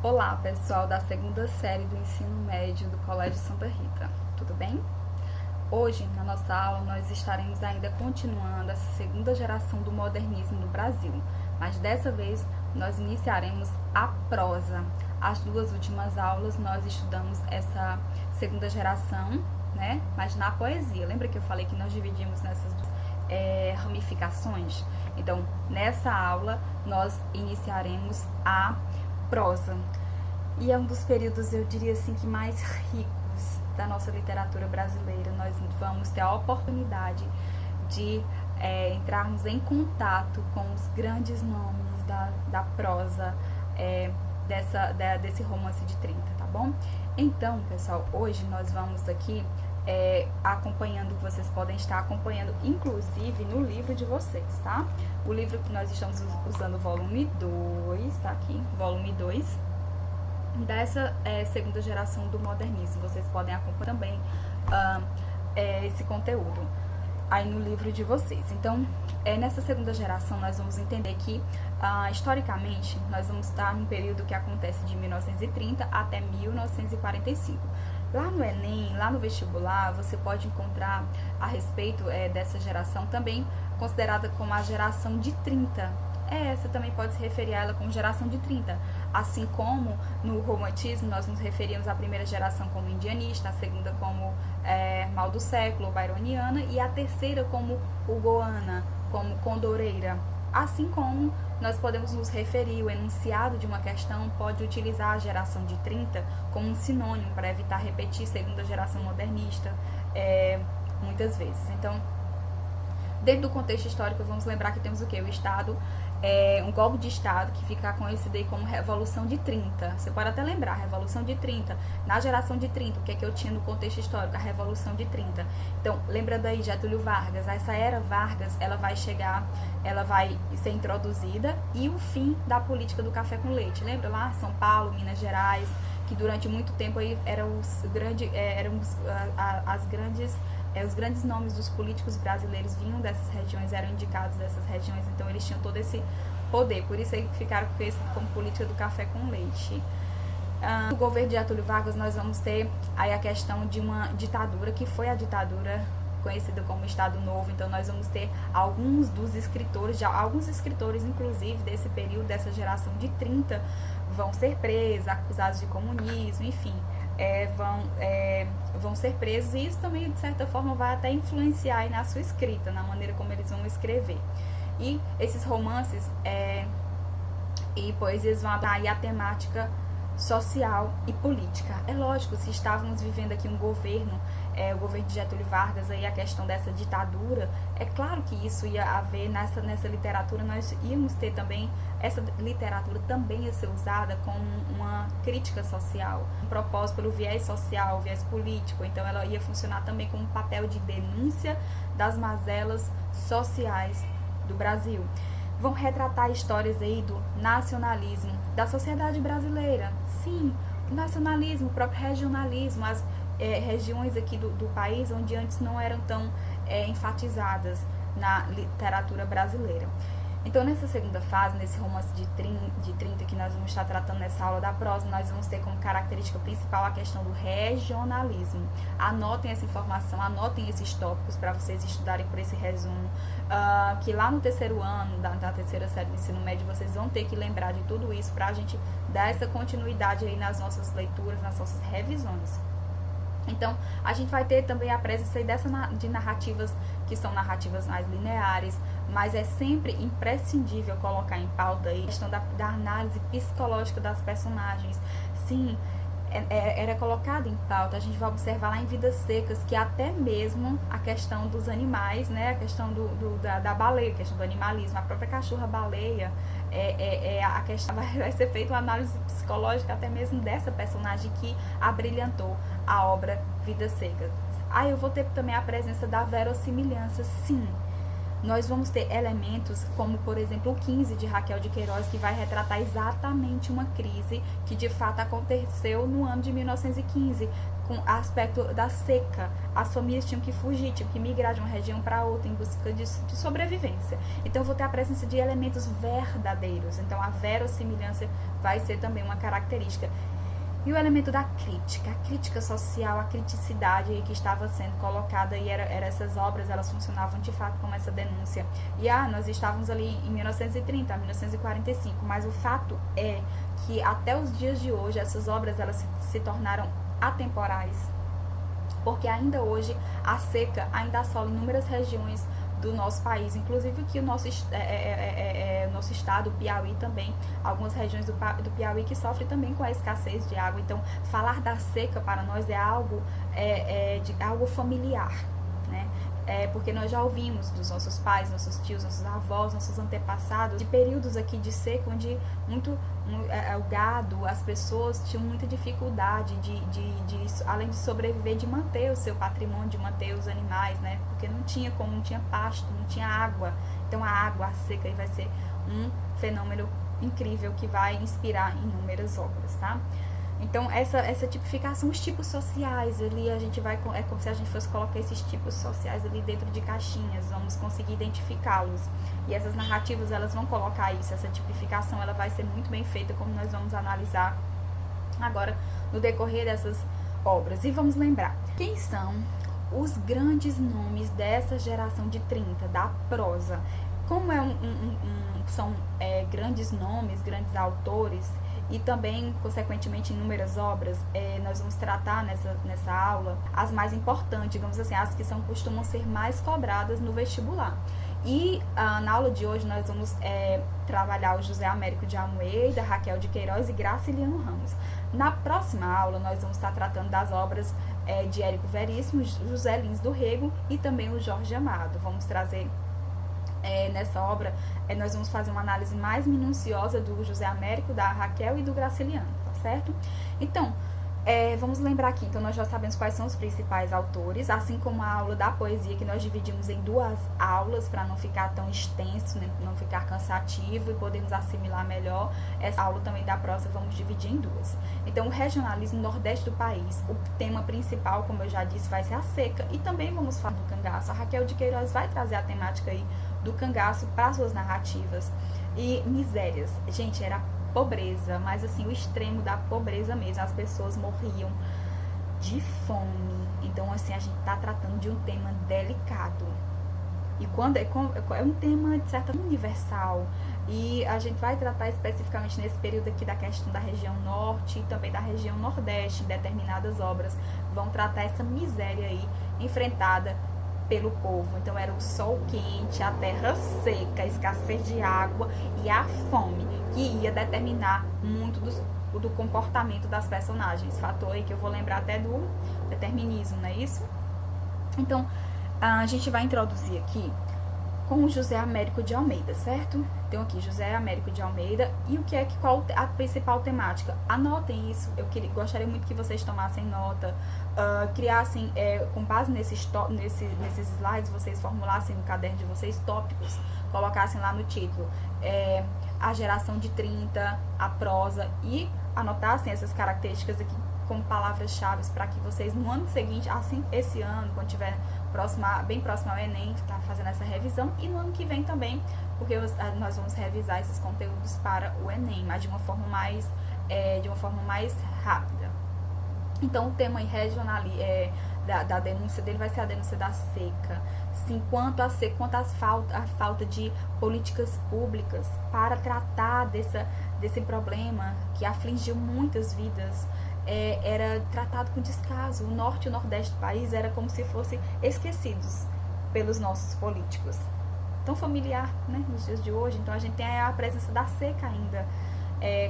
Olá, pessoal da segunda série do ensino médio do Colégio Santa Rita, tudo bem? Hoje, na nossa aula, nós estaremos ainda continuando essa segunda geração do modernismo no Brasil, mas dessa vez nós iniciaremos a prosa. As duas últimas aulas nós estudamos essa segunda geração, né? Mas na poesia. Lembra que eu falei que nós dividimos nessas duas ramificações? Então, nessa aula, nós iniciaremos a prosa. E é um dos períodos, eu diria assim, que mais ricos da nossa literatura brasileira. Nós vamos ter a oportunidade de entrarmos em contato com os grandes nomes da prosa desse romance de 30, tá bom? Então, pessoal, hoje nós vamos aqui acompanhando, vocês podem estar acompanhando, inclusive no livro de vocês, tá? O livro que nós estamos usando, volume 2, tá aqui, volume 2, dessa segunda geração do modernismo. Vocês podem acompanhar também esse conteúdo aí no livro de vocês. Então, nessa segunda geração, nós vamos entender que, historicamente, nós vamos estar num período que acontece de 1930 até 1945. Lá no Enem, lá no vestibular, você pode encontrar a respeito dessa geração também considerada como a geração de 30. Você também pode se referir a ela como geração de 30. Assim como no romantismo nós nos referimos à primeira geração como indianista, a segunda como mal do século, byroniana, e a terceira como hugoana, como condoreira. Assim como nós podemos nos referir, o enunciado de uma questão pode utilizar a geração de 30 como um sinônimo para evitar repetir segunda geração modernista muitas vezes. Então, dentro do contexto histórico, vamos lembrar que temos o quê? O Estado, um golpe de Estado que fica conhecido aí como Revolução de 30. Você pode até lembrar, Revolução de 30. Na geração de 30, o que é que eu tinha no contexto histórico? A Revolução de 30. Então, lembra daí Getúlio Vargas. Essa era Vargas, ela vai chegar, ela vai ser introduzida, e o fim da política do café com leite. Lembra lá? São Paulo, Minas Gerais, que durante muito tempo aí os grandes nomes dos políticos brasileiros vinham dessas regiões, eram indicados dessas regiões, então eles tinham todo esse poder, por isso aí ficaram conhecidos como política do café com leite. No governo de Getúlio Vargas nós vamos ter aí a questão de uma ditadura, que foi a ditadura conhecida como Estado Novo. Então nós vamos ter alguns dos escritores, alguns escritores inclusive desse período, dessa geração de 30, vão ser presos, acusados de comunismo, enfim, vão ser presos, e isso também de certa forma vai até influenciar aí na sua escrita, na maneira como eles vão escrever. E esses romances e poesias vão abordar aí a temática social e política. É lógico, se estávamos vivendo aqui um governo, o governo de Getúlio Vargas, aí a questão dessa ditadura, é claro que isso ia haver nessa literatura, nós íamos ter também, essa literatura também ia ser usada como uma crítica social, um propósito pelo viés social, viés político. Então ela ia funcionar também como um papel de denúncia das mazelas sociais do Brasil. Vão retratar histórias aí do nacionalismo da sociedade brasileira. Sim, o nacionalismo, o próprio regionalismo, as regiões aqui do país onde antes não eram tão enfatizadas na literatura brasileira. Então, nessa segunda fase, nesse romance de 30 que nós vamos estar tratando nessa aula da prosa, nós vamos ter como característica principal a questão do regionalismo. Anotem essa informação, anotem esses tópicos para vocês estudarem por esse resumo, que lá no terceiro ano, da terceira série do ensino médio, vocês vão ter que lembrar de tudo isso para a gente dar essa continuidade aí nas nossas leituras, nas nossas revisões. Então, a gente vai ter também a presença aí de narrativas que são narrativas mais lineares, mas é sempre imprescindível colocar em pauta aí a questão da análise psicológica das personagens. Sim, era colocado em pauta. A gente vai observar lá em Vidas Secas que até mesmo a questão dos animais, né, a questão da baleia, a questão do animalismo, a própria cachorra-baleia, a questão vai ser feita uma análise psicológica até mesmo dessa personagem que abrilhantou a obra Vidas Secas. Eu vou ter também a presença da verossimilhança. Sim, nós vamos ter elementos como, por exemplo, o 15 de Raquel de Queiroz, que vai retratar exatamente uma crise que de fato aconteceu no ano de 1915, com aspecto da seca. As famílias tinham que fugir, tinham que migrar de uma região para outra em busca de sobrevivência. Então eu vou ter a presença de elementos verdadeiros. Então a verossimilhança vai ser também uma característica. E o elemento da crítica, a crítica social, a criticidade que estava sendo colocada, e era essas obras, elas funcionavam de fato como essa denúncia. E nós estávamos ali em 1930, 1945, mas o fato é que até os dias de hoje, essas obras elas se tornaram atemporais, porque ainda hoje a seca ainda assola inúmeras regiões do nosso país, inclusive aqui o nosso estado, o Piauí também, algumas regiões do Piauí que sofrem também com a escassez de água. Então, falar da seca para nós é algo, algo familiar, né? Porque nós já ouvimos dos nossos pais, nossos tios, nossos avós, nossos antepassados, de períodos aqui de seca, onde o gado, as pessoas tinham muita dificuldade além de sobreviver, de manter o seu patrimônio, de manter os animais, né? Porque não tinha pasto, não tinha água. Então a água, a seca aí vai ser um fenômeno incrível que vai inspirar inúmeras obras, tá? Então, essa tipificação, os tipos sociais, ali a gente vai, é como se a gente fosse colocar esses tipos sociais ali dentro de caixinhas, vamos conseguir identificá-los. E essas narrativas, elas vão colocar isso, essa tipificação, ela vai ser muito bem feita, como nós vamos analisar agora no decorrer dessas obras. E vamos lembrar, quem são os grandes nomes dessa geração de 30, da prosa? Como são grandes nomes, grandes autores, e também, consequentemente, inúmeras obras, nós vamos tratar nessa aula as mais importantes, digamos assim, as que costumam ser mais cobradas no vestibular. E na aula de hoje nós vamos trabalhar o José Américo de Almeida, Raquel de Queiroz e Graciliano Ramos. Na próxima aula nós vamos estar tratando das obras de Érico Veríssimo, José Lins do Rego e também o Jorge Amado. Vamos trazer nessa obra, nós vamos fazer uma análise mais minuciosa do José Américo, da Raquel e do Graciliano, tá certo? Então, vamos lembrar aqui, então nós já sabemos quais são os principais autores, assim como a aula da poesia, que nós dividimos em 2 aulas, para não ficar tão extenso, né, não ficar cansativo e podermos assimilar melhor. Essa aula também da prosa vamos dividir em 2. Então, o regionalismo nordeste do país, o tema principal, como eu já disse, vai ser a seca, e também vamos falar do cangaço. A Raquel de Queiroz vai trazer a temática aí do cangaço para suas narrativas. E misérias, gente, era pobreza, mas assim, o extremo da pobreza mesmo, as pessoas morriam de fome. Então, assim, a gente tá tratando de um tema delicado. E quando é um tema, de certa forma, universal. E a gente vai tratar especificamente nesse período aqui da questão da região norte e também da região nordeste, em determinadas obras. Vão tratar essa miséria aí enfrentada pelo povo. Então era o sol quente, a terra seca, a escassez de água e a fome, que ia determinar muito do comportamento das personagens. Fator aí que eu vou lembrar até do determinismo, não é isso? Então, a gente vai introduzir aqui com o José Américo de Almeida, certo? Então aqui, José Américo de Almeida, e qual a principal temática? Anotem isso, gostaria muito que vocês tomassem nota, criassem, com base nesses slides, vocês formulassem no caderno de vocês tópicos, colocassem lá no título, a geração de 30, a prosa, e anotassem essas características aqui como palavras-chave para que vocês no ano seguinte, assim, esse ano, quando tiver bem próximo ao Enem, tá fazendo essa revisão, e no ano que vem também, porque nós vamos revisar esses conteúdos para o Enem, mas de uma forma mais rápida. Então, o tema regional da denúncia dele vai ser a denúncia da seca. Sim, quanto à falta de políticas públicas para tratar desse problema que afligiu muitas vidas, era tratado com descaso. O norte e o nordeste do país era como se fossem esquecidos pelos nossos políticos. Tão familiar, né, nos dias de hoje. Então a gente tem a presença da seca ainda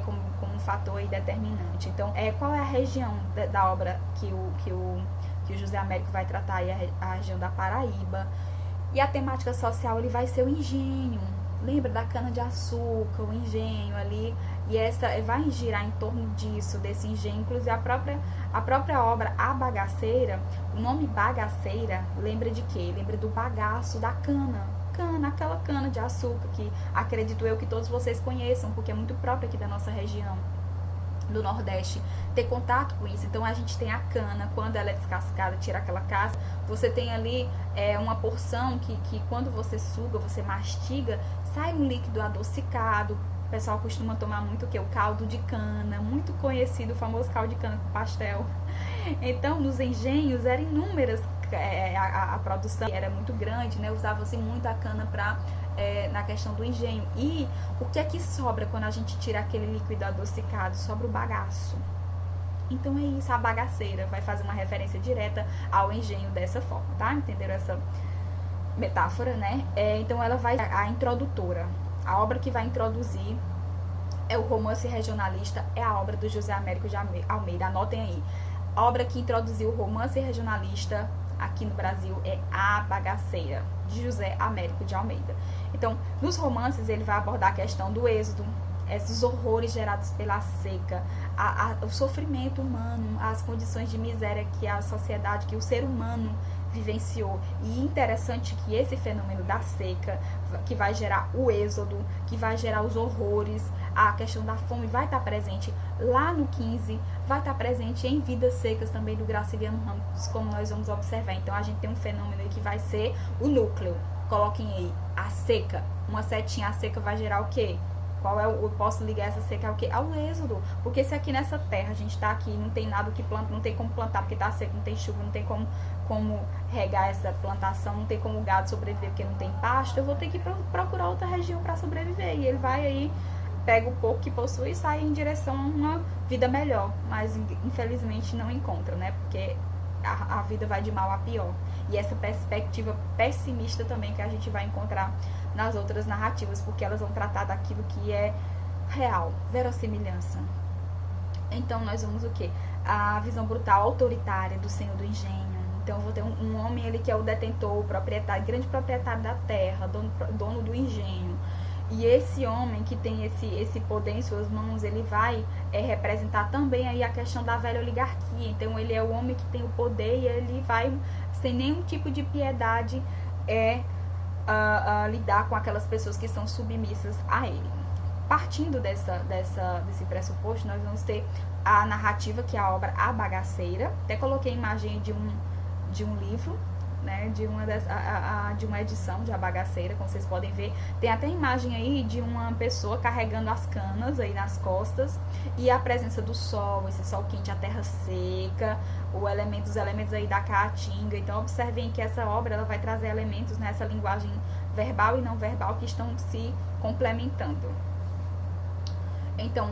como um fator aí determinante. Então, qual é a região da obra que o José Américo vai tratar aí? A região da Paraíba. E a temática social, ele vai ser o engenho. Lembra da cana-de-açúcar, o engenho ali, e essa vai girar em torno disso, desse engenho. Inclusive a própria obra A Bagaceira, o nome bagaceira lembra de quê? Lembra do bagaço da cana, cana, aquela cana de açúcar que acredito eu que todos vocês conheçam, porque é muito própria aqui da nossa região do Nordeste, ter contato com isso. Então a gente tem a cana, quando ela é descascada, tira aquela casca, você tem ali uma porção que quando você suga, você mastiga, sai um líquido adocicado. O pessoal costuma tomar muito o que? O caldo de cana, muito conhecido, o famoso caldo de cana com pastel. Então nos engenhos eram inúmeras, a produção era muito grande, né? Usava-se muito a cana para na questão do engenho. E o que é que sobra quando a gente tira aquele líquido adocicado? Sobra o bagaço. Então é isso, a bagaceira vai fazer uma referência direta ao engenho dessa forma, tá? Entenderam essa metáfora, né? Então ela vai, a introdutora, a obra que vai introduzir é o romance regionalista, é a obra do José Américo de Almeida, anotem aí. A obra que introduziu o romance regionalista aqui no Brasil é A Bagaceira, de José Américo de Almeida. Então, nos romances ele vai abordar a questão do êxodo, esses horrores gerados pela seca, o sofrimento humano, as condições de miséria que a sociedade, que o ser humano vivenciou. E interessante que esse fenômeno da seca, que vai gerar o êxodo, que vai gerar os horrores, a questão da fome vai estar presente lá no 15, vai estar presente em Vidas Secas também do Graciliano Ramos, como nós vamos observar. Então a gente tem um fenômeno aí que vai ser o núcleo. Coloquem aí a seca, uma setinha, a seca vai gerar o quê? Qual é eu posso ligar essa seca ao quê? Ao êxodo. Porque se aqui nessa terra a gente tá aqui, não tem nada que planta, não tem como plantar porque tá seco, não tem chuva, não tem como regar essa plantação, não tem como o gado sobreviver porque não tem pasto, eu vou ter que procurar outra região para sobreviver. E ele vai aí, pega o pouco que possui e sai em direção a uma vida melhor. Mas infelizmente não encontra, né? Porque a vida vai de mal a pior. E essa perspectiva pessimista também que a gente vai encontrar nas outras narrativas, porque elas vão tratar daquilo que é real, verossimilhança. Então nós vamos o quê? A visão brutal, autoritária do senhor do engenho. Então eu vou ter um homem ele que é o detentor, o proprietário, grande proprietário da terra, dono do engenho. E esse homem que tem esse poder em suas mãos, ele vai representar também aí a questão da velha oligarquia. Então ele é o homem que tem o poder e ele vai, sem nenhum tipo de piedade, lidar com aquelas pessoas que são submissas a ele. Partindo desse pressuposto, nós vamos ter a narrativa, que é a obra A Bagaceira. Até coloquei a imagem de um livro, né, de uma edição de A Bagaceira, como vocês podem ver. Tem até imagem aí de uma pessoa carregando as canas aí nas costas, e a presença do sol, esse sol quente, a terra seca, os elementos aí da caatinga. Então observem que essa obra ela vai trazer elementos nessa linguagem verbal e não verbal que estão se complementando. Então,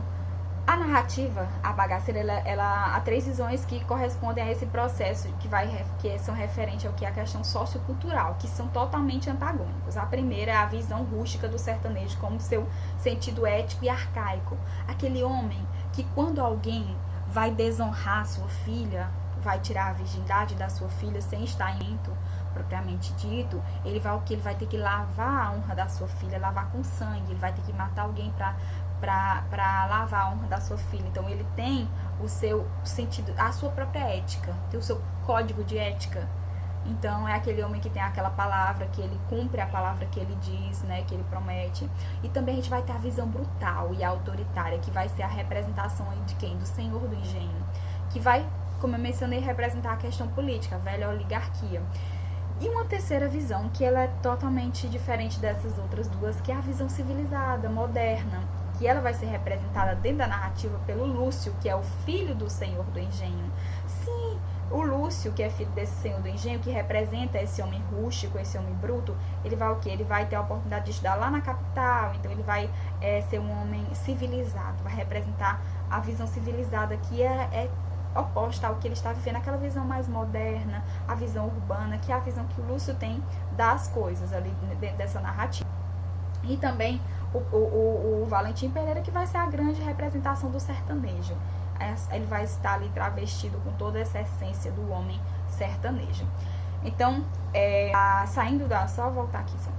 a narrativa, a bagaceira, ela há três visões que correspondem a esse processo que são referentes ao que é a questão sociocultural, que são totalmente antagônicos. A primeira é a visão rústica do sertanejo, como seu sentido ético e arcaico. Aquele homem que quando alguém vai desonrar sua filha, vai tirar a virgindade da sua filha sem estar em propriamente dito, ele vai ter que lavar a honra da sua filha, lavar com sangue, ele vai ter que matar alguém para lavar a honra da sua filha. Então ele tem o seu sentido, a sua própria ética, tem o seu código de ética. Então é aquele homem que tem aquela palavra, que ele cumpre a palavra que ele diz, né, que ele promete. E também a gente vai ter a visão brutal e autoritária, que vai ser a representação aí de quem? Do senhor do engenho, que vai, como eu mencionei, representar a questão política, a velha oligarquia. E uma terceira visão, que ela é totalmente diferente dessas outras duas, que é a visão civilizada, moderna, que ela vai ser representada dentro da narrativa pelo Lúcio, que é o filho do senhor do engenho. Sim, o Lúcio, que é filho desse senhor do engenho, que representa esse homem rústico, esse homem bruto, ele vai o quê? Ele vai ter a oportunidade de estudar lá na capital, então ele vai ser um homem civilizado, vai representar a visão civilizada, que é oposta ao que ele está vivendo, aquela visão mais moderna, a visão urbana, que é a visão que o Lúcio tem das coisas ali dentro dessa narrativa. E também o Valentim Pereira, que vai ser a grande representação do sertanejo. Ele vai estar ali travestido com toda essa essência do homem sertanejo. Então,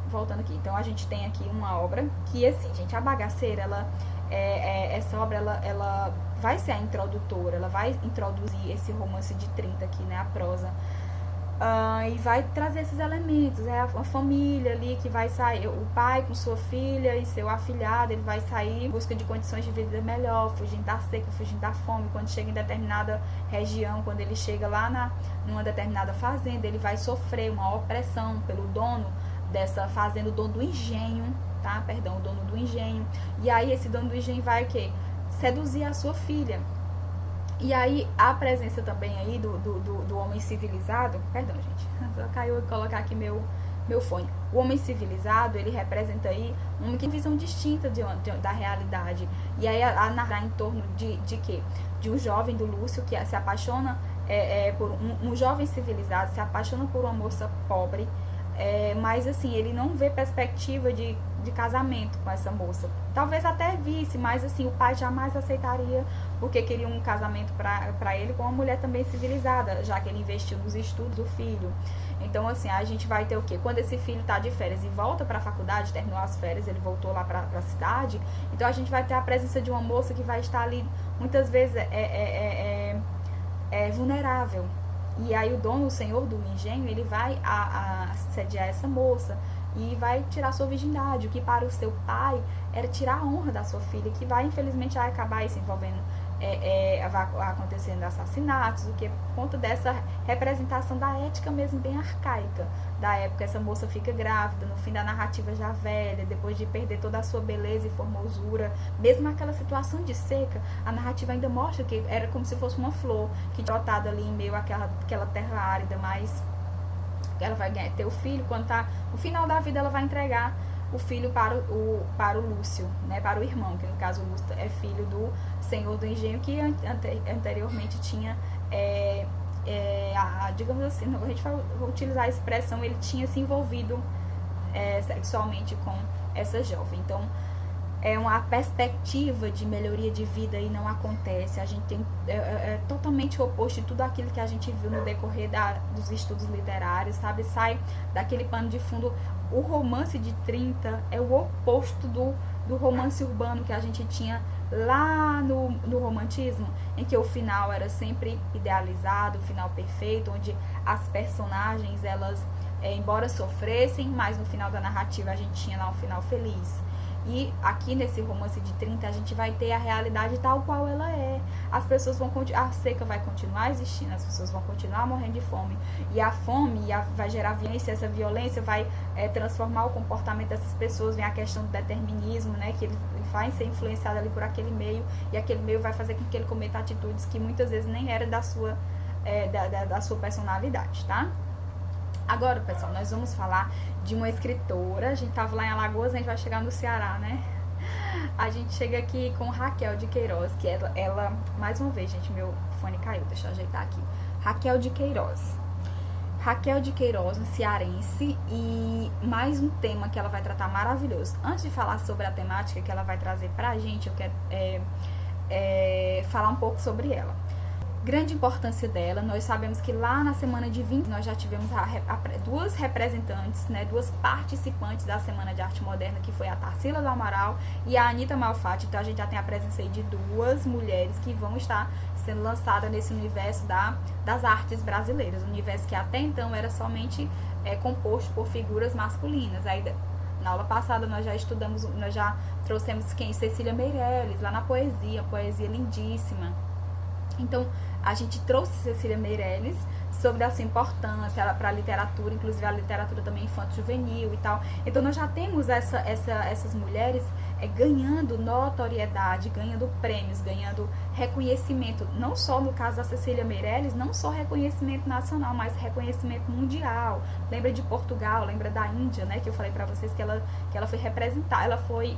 voltando aqui, então a gente tem aqui uma obra que, assim, gente, a bagaceira, essa obra, ela vai ser a introdutora, ela vai introduzir esse romance de 30 aqui, né, a prosa, E vai trazer esses elementos, é a família ali que vai sair, o pai com sua filha e seu afilhado, ele vai sair em busca de condições de vida melhor, fugindo da seca, fugindo da fome. Quando chega em determinada região, quando ele chega lá numa determinada fazenda, ele vai sofrer uma opressão pelo dono dessa fazenda, o dono do engenho, tá? Perdão, o dono do engenho. E aí esse dono do engenho vai o quê? Seduzir a sua filha. E aí, a presença também aí do homem civilizado, perdão, gente, só caiu colocar aqui meu fone. O homem civilizado, ele representa aí um homem que tem visão distinta da realidade. E aí, a narrar em torno de quê? De um jovem do Lúcio que se apaixona por um jovem civilizado, se apaixona por uma moça pobre, mas assim, ele não vê perspectiva de casamento com essa moça. Talvez até visse, mas assim, o pai jamais aceitaria, porque queria um casamento para ele com uma mulher também civilizada, já que ele investiu nos estudos do filho. Então assim, a gente vai ter o quê? Quando esse filho tá de férias e volta para a faculdade, terminou as férias, ele voltou lá para a cidade, então a gente vai ter a presença de uma moça que vai estar ali, muitas vezes vulnerável. E aí o dono, o senhor do engenho, ele vai assediar essa moça e vai tirar sua virgindade, o que para o seu pai era tirar a honra da sua filha, que vai infelizmente acabar se envolvendo, vai acontecendo assassinatos, o que por conta dessa representação da ética mesmo bem arcaica da época. Essa moça fica grávida, no fim da narrativa já velha, depois de perder toda a sua beleza e formosura, mesmo aquela situação de seca, a narrativa ainda mostra que era como se fosse uma flor que brotada ali em meio àquela terra árida, mas ela vai ter o filho, quando tá no final da vida ela vai entregar o filho para o Lúcio, né, para o irmão, que no caso o Lúcio é filho do senhor do engenho, que anteriormente tinha, digamos assim, a gente vai utilizar a expressão, ele tinha se envolvido sexualmente com essa jovem. Então, uma perspectiva de melhoria de vida aí não acontece. A gente tem totalmente o oposto de tudo aquilo que a gente viu no decorrer dos estudos literários, sabe? Sai daquele pano de fundo. O romance de 30 é o oposto do romance urbano que a gente tinha lá no romantismo, em que o final era sempre idealizado, o final perfeito, onde as personagens, elas, embora sofressem, mas no final da narrativa a gente tinha lá um final feliz. E aqui nesse romance de 30 a gente vai ter a realidade tal qual ela é. As pessoas vão continuar, a seca vai continuar existindo, as pessoas vão continuar morrendo de fome. E a fome vai gerar violência, essa violência vai transformar o comportamento dessas pessoas. Vem a questão do determinismo, né, que ele vai ser influenciado ali por aquele meio, e aquele meio vai fazer com que ele cometa atitudes que muitas vezes nem eram da sua personalidade, tá? Agora, pessoal, nós vamos falar de uma escritora. A gente tava lá em Alagoas, a gente vai chegar no Ceará, né? A gente chega aqui com Raquel de Queiroz, que ela mais uma vez, gente, meu fone caiu, deixa eu ajeitar aqui. Raquel de Queiroz. Raquel de Queiroz, um cearense, e mais um tema que ela vai tratar maravilhoso. Antes de falar sobre a temática que ela vai trazer pra gente, eu quero falar um pouco sobre ela. Grande importância dela, nós sabemos que lá na semana de 20 nós já tivemos duas representantes, né, duas participantes da Semana de Arte Moderna, que foi a Tarsila do Amaral e a Anita Malfatti. Então a gente já tem a presença aí de duas mulheres que vão estar sendo lançadas nesse universo das artes brasileiras, um universo que até então era somente composto por figuras masculinas. Aí na aula passada nós já estudamos, nós já trouxemos quem? Cecília Meirelles, lá na poesia lindíssima. Então, a gente trouxe Cecília Meirelles sobre a sua importância para a literatura, inclusive a literatura também infanto-juvenil e tal. Então, nós já temos essas mulheres ganhando notoriedade, ganhando prêmios, ganhando reconhecimento, não só no caso da Cecília Meirelles, não só reconhecimento nacional, mas reconhecimento mundial. Lembra de Portugal, lembra da Índia, né, que eu falei para vocês que ela foi representada, ela foi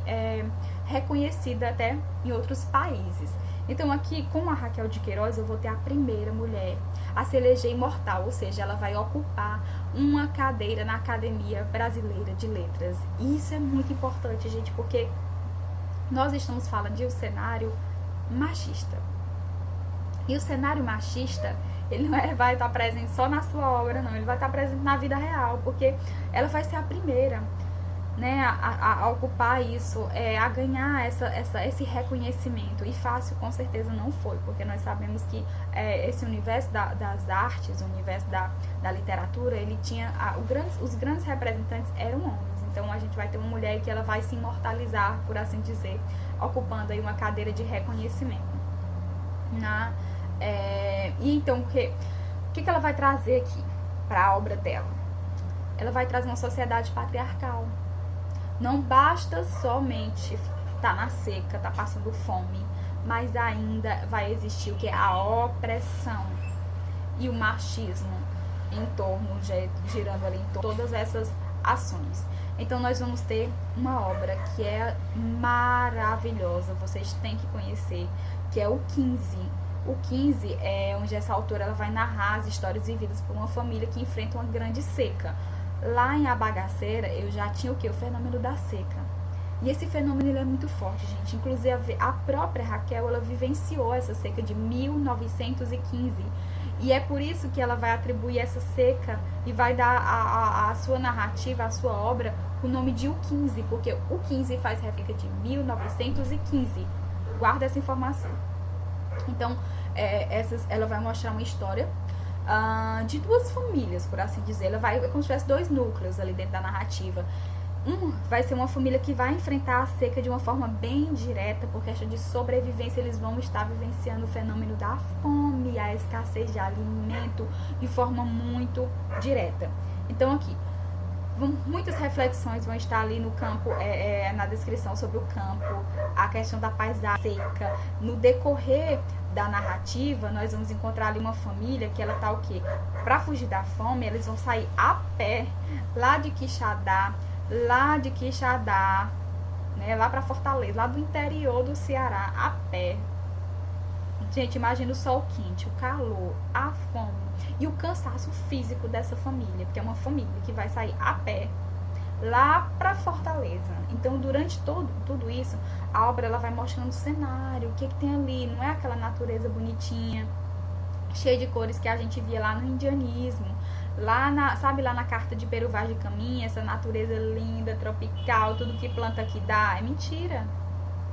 reconhecida até em outros países. Então aqui com a Raquel de Queiroz eu vou ter a primeira mulher a se eleger imortal, ou seja, ela vai ocupar uma cadeira na Academia Brasileira de Letras. E isso é muito importante, gente, porque nós estamos falando de um cenário machista. E o cenário machista, ele não vai estar presente só na sua obra, não, ele vai estar presente na vida real, porque ela vai ser a primeira né, a ocupar isso, a ganhar esse reconhecimento. E fácil com certeza não foi, porque nós sabemos que esse universo das artes, o universo da literatura, ele tinha os grandes representantes eram homens. Então a gente vai ter uma mulher que ela vai se imortalizar, por assim dizer, ocupando aí uma cadeira de reconhecimento. E então o que ela vai trazer aqui para a obra dela? Ela vai trazer uma sociedade patriarcal. Não basta somente estar na seca, estar passando fome, mas ainda vai existir o que? A opressão e o machismo em torno, girando ali em torno de todas essas ações. Então nós vamos ter uma obra que é maravilhosa, vocês têm que conhecer, que é o 15. O 15 é onde essa autora ela vai narrar as histórias vividas por uma família que enfrenta uma grande seca. Lá em A Bagaceira, eu já tinha o que? O fenômeno da seca. E esse fenômeno ele é muito forte, gente. Inclusive, a própria Raquel, ela vivenciou essa seca de 1915. E é por isso que ela vai atribuir essa seca e vai dar a sua narrativa, a sua obra, o nome de O 15, porque o 15 faz referência de 1915. Guarda essa informação. Então, ela vai mostrar uma história de duas famílias, por assim dizer. Ela vai, como se tivesse dois núcleos ali dentro da narrativa. Vai ser uma família que vai enfrentar a seca de uma forma bem direta, por questão de sobrevivência. Eles vão estar vivenciando o fenômeno da fome, a escassez de alimento, de forma muito direta. Então aqui, muitas reflexões vão estar ali no campo, na descrição sobre o campo, a questão da paisagem seca. No decorrer da narrativa, nós vamos encontrar ali uma família que ela tá o quê? Para fugir da fome, eles vão sair a pé lá de Quixadá, né, lá para Fortaleza, lá do interior do Ceará, a pé. Gente, imagina o sol quente, o calor, a fome e o cansaço físico dessa família, porque é uma família que vai sair a pé lá para Fortaleza. Então, durante tudo isso, a obra ela vai mostrando o cenário, o que tem ali. Não é aquela natureza bonitinha, cheia de cores que a gente via lá no indianismo, lá na carta de Peru Vaz de Caminha, essa natureza linda, tropical, tudo que planta aqui dá. É mentira.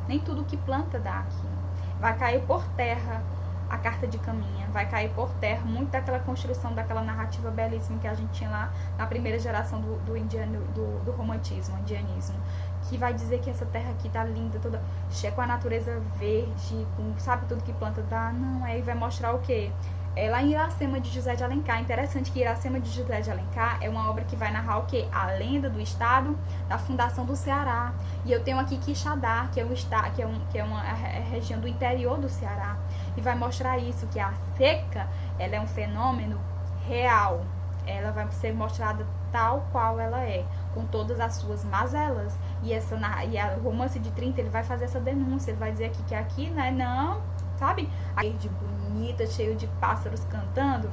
Nem tudo que planta dá aqui. Vai cair por terra a carta de Caminha, vai cair por terra muito daquela construção, daquela narrativa belíssima que a gente tinha lá na primeira geração do romantismo, indianismo, que vai dizer que essa terra aqui tá linda, toda cheia com a natureza verde, com, sabe, tudo que planta dá. Não, aí vai mostrar o quê? Lá em Iracema de José de Alencar. Interessante que Iracema de José de Alencar é uma obra que vai narrar o quê? A lenda do estado da fundação do Ceará. E eu tenho aqui Quixadá, que é uma região do interior do Ceará. E vai mostrar isso, que a seca, ela é um fenômeno real. Ela vai ser mostrada tal qual ela é, com todas as suas mazelas. E a Romance de 30, ele vai fazer essa denúncia. Ele vai dizer que aqui, né, não, sabe? A verde bonita, cheio de pássaros cantando.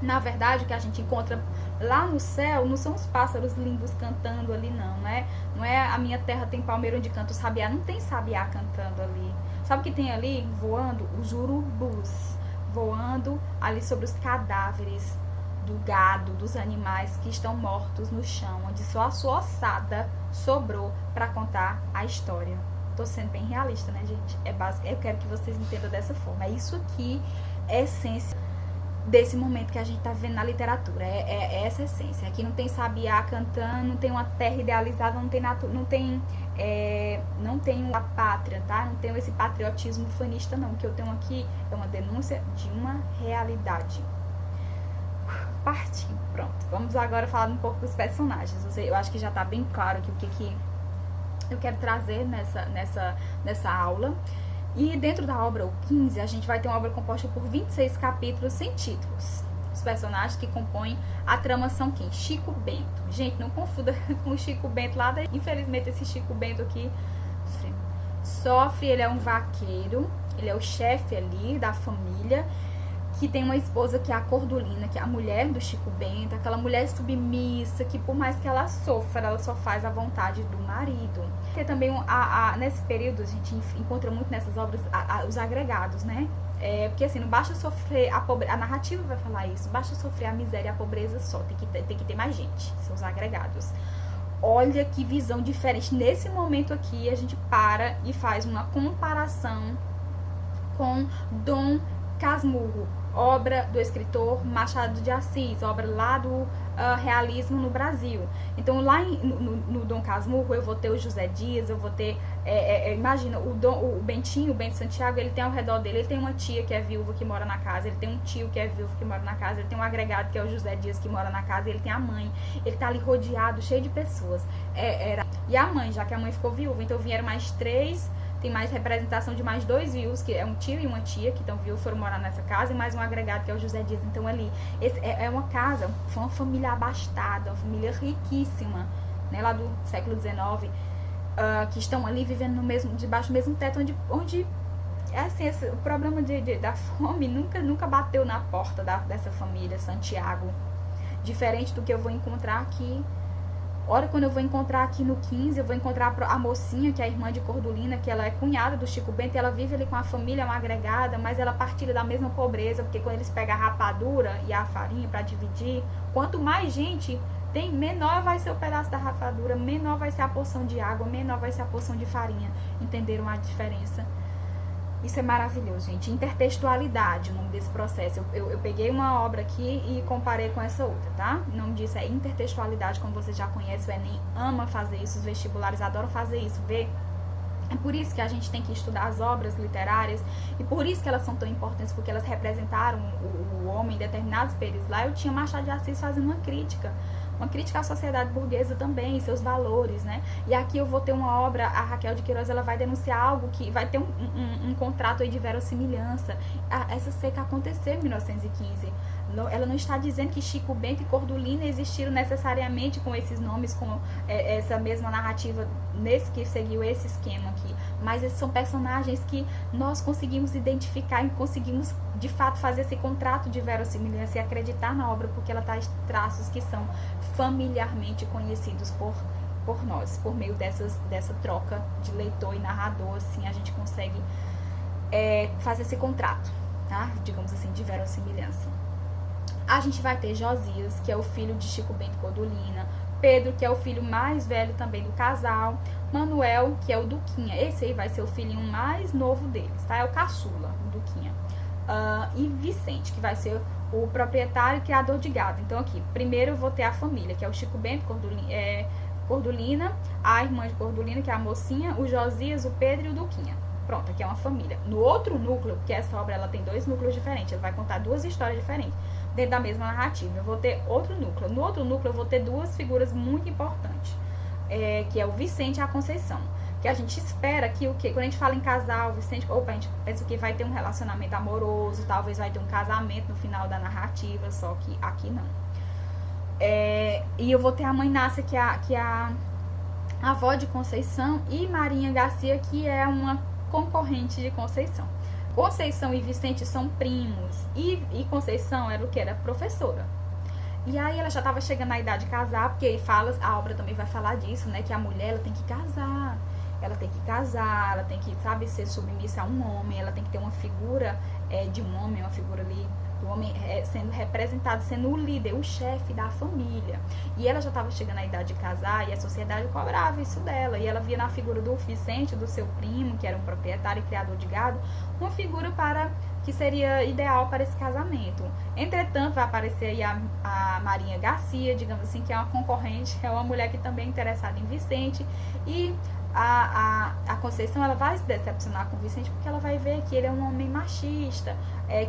Na verdade, o que a gente encontra lá no céu não são os pássaros lindos cantando ali, não, né? Não é a minha terra tem palmeira onde canta o sabiá. Não tem sabiá cantando ali. Sabe o que tem ali voando? Os urubus voando ali sobre os cadáveres do gado, dos animais que estão mortos no chão, onde só a sua ossada sobrou para contar a história. Tô sendo bem realista, né, gente? É básico. Eu quero que vocês entendam dessa forma. É isso aqui, é a essência desse momento que a gente tá vendo na literatura. É essa essência. Aqui não tem sabiá cantando, não tem uma terra idealizada, não tem a pátria, tá? Não tem esse patriotismo fanista, não. O que eu tenho aqui é uma denúncia de uma realidade. Partiu, pronto. Vamos agora falar um pouco dos personagens. Eu acho que já tá bem claro aqui o que eu quero trazer nessa aula. E dentro da obra, o 15, a gente vai ter uma obra composta por 26 capítulos sem títulos. Os personagens que compõem a trama são quem? Chico Bento. Gente, não confunda com o Chico Bento lá daí. Infelizmente, esse Chico Bento aqui sofre. Ele é um vaqueiro, ele é o chefe ali da família, que tem uma esposa que é a Cordulina, que é a mulher do Chico Bento, aquela mulher submissa, que por mais que ela sofra, ela só faz a vontade do marido. Porque também, nesse período, a gente encontra muito nessas obras os agregados, né? Porque assim, não basta sofrer a pobreza, a narrativa vai falar isso, basta sofrer a miséria e a pobreza só, tem que ter mais gente, são os agregados. Olha que visão diferente. Nesse momento aqui, a gente para e faz uma comparação com Dom Casmurro, obra do escritor Machado de Assis, obra lá do realismo no Brasil. Então, lá no Dom Casmurro, eu vou ter o José Dias, eu vou ter, imagina, o Bentinho, o Bento Santiago, ele tem ao redor dele, ele tem uma tia que é viúva que mora na casa, ele tem um tio que é viúvo que mora na casa, ele tem um agregado que é o José Dias que mora na casa, ele tem a mãe, ele tá ali rodeado, cheio de pessoas. E a mãe, já que a mãe ficou viúva, então vieram mais 3. Tem mais representação de mais 2 viúvos, que é um tio e uma tia, que estão viúvos, foram morar nessa casa, e mais um agregado, que é o José Dias. Então, ali, é uma casa, foi uma família abastada, uma família riquíssima, né, lá do século XIX, que estão ali vivendo debaixo do mesmo teto, onde assim, o problema da fome nunca bateu na porta dessa família Santiago. Diferente do que eu vou encontrar aqui. Ora, quando eu vou encontrar aqui no 15, eu vou encontrar a mocinha, que é a irmã de Cordulina, que ela é cunhada do Chico Bento, e ela vive ali com a família, uma agregada, mas ela partilha da mesma pobreza, porque quando eles pegam a rapadura e a farinha para dividir, quanto mais gente tem, menor vai ser o pedaço da rapadura, menor vai ser a porção de água, menor vai ser a porção de farinha. Entenderam a diferença? Isso é maravilhoso, gente. Intertextualidade, o nome desse processo. Eu peguei uma obra aqui e comparei com essa outra, tá? O nome disso é intertextualidade, como vocês já conhecem, o Enem ama fazer isso, os vestibulares adoram fazer isso, vê? É por isso que a gente tem que estudar as obras literárias e por isso que elas são tão importantes, porque elas representaram o homem em determinados períodos. Lá eu tinha Machado de Assis fazendo uma crítica à sociedade burguesa também, seus valores, né? E aqui eu vou ter uma obra, a Raquel de Queiroz, ela vai denunciar algo que vai ter um contrato aí de verossimilhança. Essa seca aconteceu em 1915. Ela não está dizendo que Chico Bento e Cordulina existiram necessariamente com esses nomes, com essa mesma narrativa nesse que seguiu esse esquema aqui, mas esses são personagens que nós conseguimos identificar e conseguimos de fato fazer esse contrato de verossimilhança e acreditar na obra, porque ela traz traços que são familiarmente conhecidos por nós, por meio dessa troca de leitor e narrador. Assim a gente consegue fazer esse contrato, tá? Digamos assim, de verossimilhança. A gente vai ter Josias, que é o filho de Chico Bento e Cordulina, Pedro, que é o filho mais velho também do casal, Manuel, que é o Duquinha, esse aí vai ser o filhinho mais novo deles, tá? É o caçula, o Duquinha. E Vicente, que vai ser o proprietário e criador de gado. Então aqui, primeiro eu vou ter a família, que é o Chico Bento, Cordulina, a irmã de Cordulina, que é a mocinha, o Josias, o Pedro e o Duquinha. Pronto, aqui é uma família. No outro núcleo, porque essa obra ela tem 2 núcleos diferentes, ela vai contar 2 histórias diferentes dentro da mesma narrativa. Eu vou ter outro núcleo. No outro núcleo eu vou ter 2 figuras muito importantes, que é o Vicente e a Conceição. Que a gente espera que o quê? Quando a gente fala em casal, Vicente, a gente pensa que vai ter um relacionamento amoroso, talvez vai ter um casamento no final da narrativa, só que aqui não. E eu vou ter a mãe Nácia, que é a avó de Conceição, e Marinha Garcia, que é uma concorrente de Conceição. Conceição e Vicente são primos, e Conceição era o que? Era professora. E aí ela já estava chegando na idade de casar, porque a obra também vai falar disso, né? Que a mulher ela tem que casar, ela tem que, sabe, ser submissa a um homem, ela tem que ter uma figura de um homem, uma figura ali do homem sendo representado, sendo o líder, o chefe da família. E ela já estava chegando na idade de casar e a sociedade cobrava isso dela. E ela via na figura do Vicente, do seu primo, que era um proprietário e criador de gado, uma figura que seria ideal para esse casamento. Entretanto, vai aparecer aí a Marinha Garcia, digamos assim, que é uma concorrente, é uma mulher que também é interessada em Vicente. E a Conceição ela vai se decepcionar com o Vicente, porque ela vai ver que ele é um homem machista,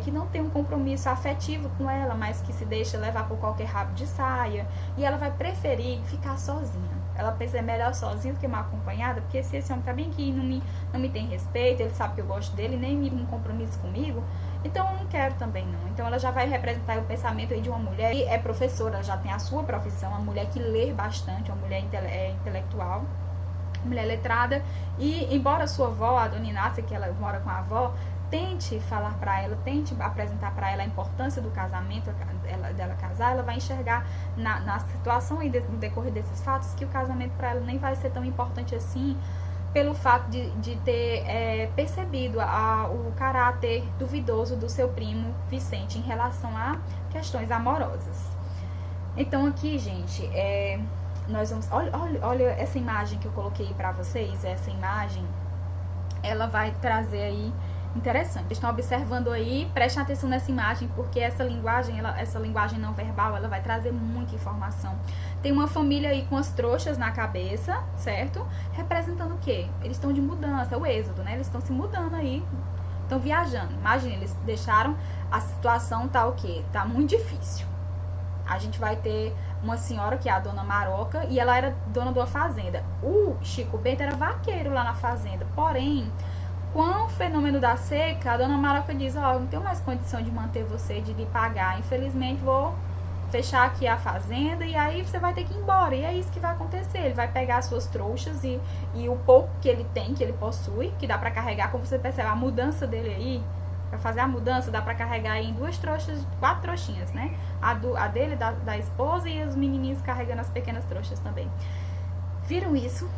que não tem um compromisso afetivo com ela, mas que se deixa levar por qualquer rabo de saia, e ela vai preferir ficar sozinha. Ela pensa, é melhor sozinha do que mal acompanhada, porque se esse homem tá bem aqui e não me tem respeito, ele sabe que eu gosto dele, nem me um compromisso comigo, então eu não quero também não. Então ela já vai representar o pensamento aí de uma mulher que é professora, já tem a sua profissão, uma mulher que lê bastante, uma mulher intelectual, mulher letrada. E embora sua avó, a dona Inácia, que ela mora com a avó, tente falar para ela, tente apresentar para ela a importância do casamento, dela casar, ela vai enxergar na situação e no decorrer desses fatos que o casamento para ela nem vai ser tão importante assim, pelo fato de ter percebido o caráter duvidoso do seu primo Vicente em relação a questões amorosas. Então aqui, gente, nós vamos... Olha essa imagem que eu coloquei pra vocês. Essa imagem, ela vai trazer aí... Interessante. Vocês estão observando aí, prestem atenção nessa imagem, porque essa linguagem não verbal, ela vai trazer muita informação. Tem uma família aí com as trouxas na cabeça, certo? Representando o quê? Eles estão de mudança, o êxodo, né? Eles estão se mudando aí, estão viajando. Imagina, eles deixaram, a situação tá o quê? Tá muito difícil. A gente vai ter uma senhora que é a dona Maroca, e ela era dona de uma fazenda. O Chico Bento era vaqueiro lá na fazenda, porém... Com o fenômeno da seca, a dona Maroca diz, ó, não tenho mais condição de manter você, de lhe pagar. Infelizmente, vou fechar aqui a fazenda e aí você vai ter que ir embora. E é isso que vai acontecer. Ele vai pegar as suas trouxas e o pouco que ele tem, que ele possui, que dá pra carregar, como você percebe, a mudança dele aí, pra fazer a mudança, dá pra carregar aí em 2 trouxas, 4 trouxinhas, né? A dele, da esposa, e os menininhos carregando as pequenas trouxas também. Viram isso?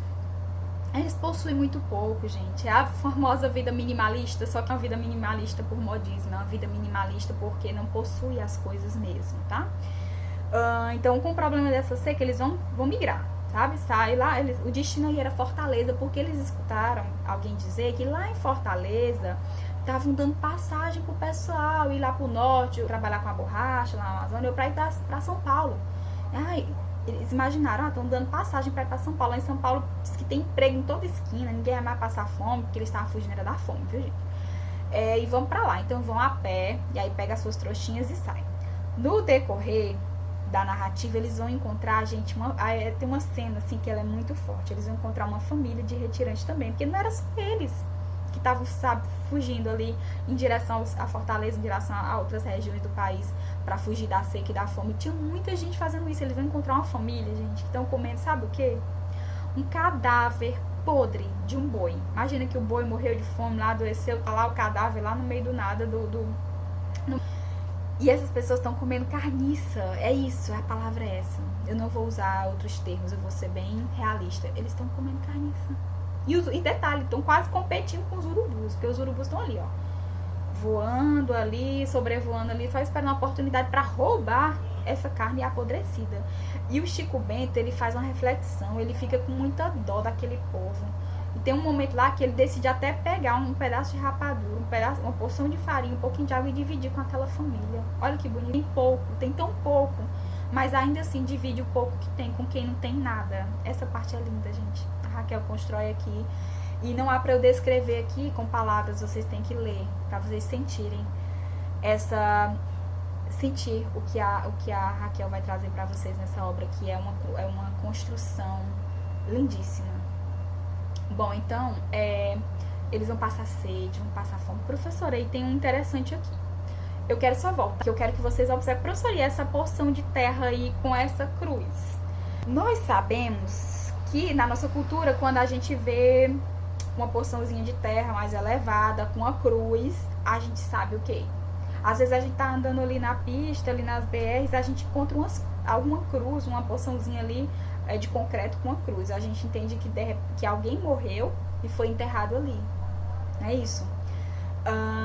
Eles possuem muito pouco, gente. É a famosa vida minimalista, só que é uma vida minimalista por modismo, é uma vida minimalista porque não possui as coisas mesmo, tá? Então, com o problema dessa seca, eles vão migrar, sabe? Sai lá, o destino aí era Fortaleza, porque eles escutaram alguém dizer que lá em Fortaleza estavam dando passagem pro pessoal ir lá pro norte, trabalhar com a borracha lá na Amazônia, ou pra ir pra São Paulo. Ai, eles imaginaram, estão dando passagem para ir para São Paulo. Lá em São Paulo diz que tem emprego em toda esquina, ninguém vai mais passar fome, porque eles estavam fugindo era da fome, viu, gente? E vão para lá, então vão a pé, e aí pega as suas trouxinhas e saem. No decorrer da narrativa, eles vão encontrar, gente, tem uma cena assim que ela é muito forte. Eles vão encontrar uma família de retirantes também, porque não era só eles que estavam, sabe, fugindo ali em direção a Fortaleza, em direção a outras regiões do país, para fugir da seca e da fome. Tinha muita gente fazendo isso. Eles vão encontrar uma família, gente, que estão comendo, sabe o quê? Um cadáver podre de um boi. Imagina que o boi morreu de fome lá, adoeceu, tá lá o cadáver lá no meio do nada, E essas pessoas estão comendo carniça. É isso, a palavra é essa. Eu não vou usar outros termos, eu vou ser bem realista. Eles estão comendo carniça. E detalhe, estão quase competindo com os urubus, porque os urubus estão ali, ó, voando ali, sobrevoando ali, só esperando uma oportunidade para roubar essa carne apodrecida. E o Chico Bento, ele faz uma reflexão, ele fica com muita dó daquele povo. E tem um momento lá que ele decide até pegar um pedaço de rapadura, uma porção de farinha, um pouquinho de água e dividir com aquela família. Olha que bonito, tem pouco, tem tão pouco, mas ainda assim divide o pouco que tem com quem não tem nada. Essa parte é linda, gente. A Raquel constrói aqui. E não há para eu descrever aqui com palavras, vocês têm que ler, para vocês sentirem sentir o que a Raquel vai trazer para vocês nessa obra, que é uma construção lindíssima. Bom, então, eles vão passar sede, vão passar fome. Professora, e tem um interessante aqui. Eu quero só voltar, que eu quero que vocês observem, professora, e essa porção de terra aí com essa cruz. Nós sabemos que na nossa cultura, quando a gente vê uma porçãozinha de terra mais elevada, com a cruz, a gente sabe o quê? Às vezes a gente tá andando ali na pista, ali nas BRs, a gente encontra alguma cruz, uma porçãozinha ali de concreto com a cruz. A gente entende que alguém morreu e foi enterrado ali. É isso.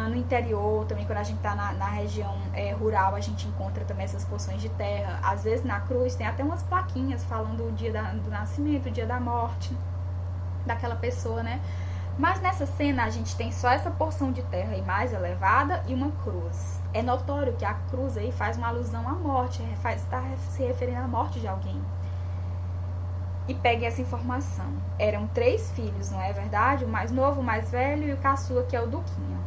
No interior, também quando a gente tá na região rural, a gente encontra também essas porções de terra. Às vezes na cruz tem até umas plaquinhas falando o dia do nascimento, o dia da morte daquela pessoa, né? Mas nessa cena a gente tem só essa porção de terra aí mais elevada e uma cruz. É notório que a cruz aí faz uma alusão à morte, está se referindo à morte de alguém. E peguem essa informação. Eram 3 filhos, não é verdade? O mais novo, o mais velho e o caçula, que é o Duquinha.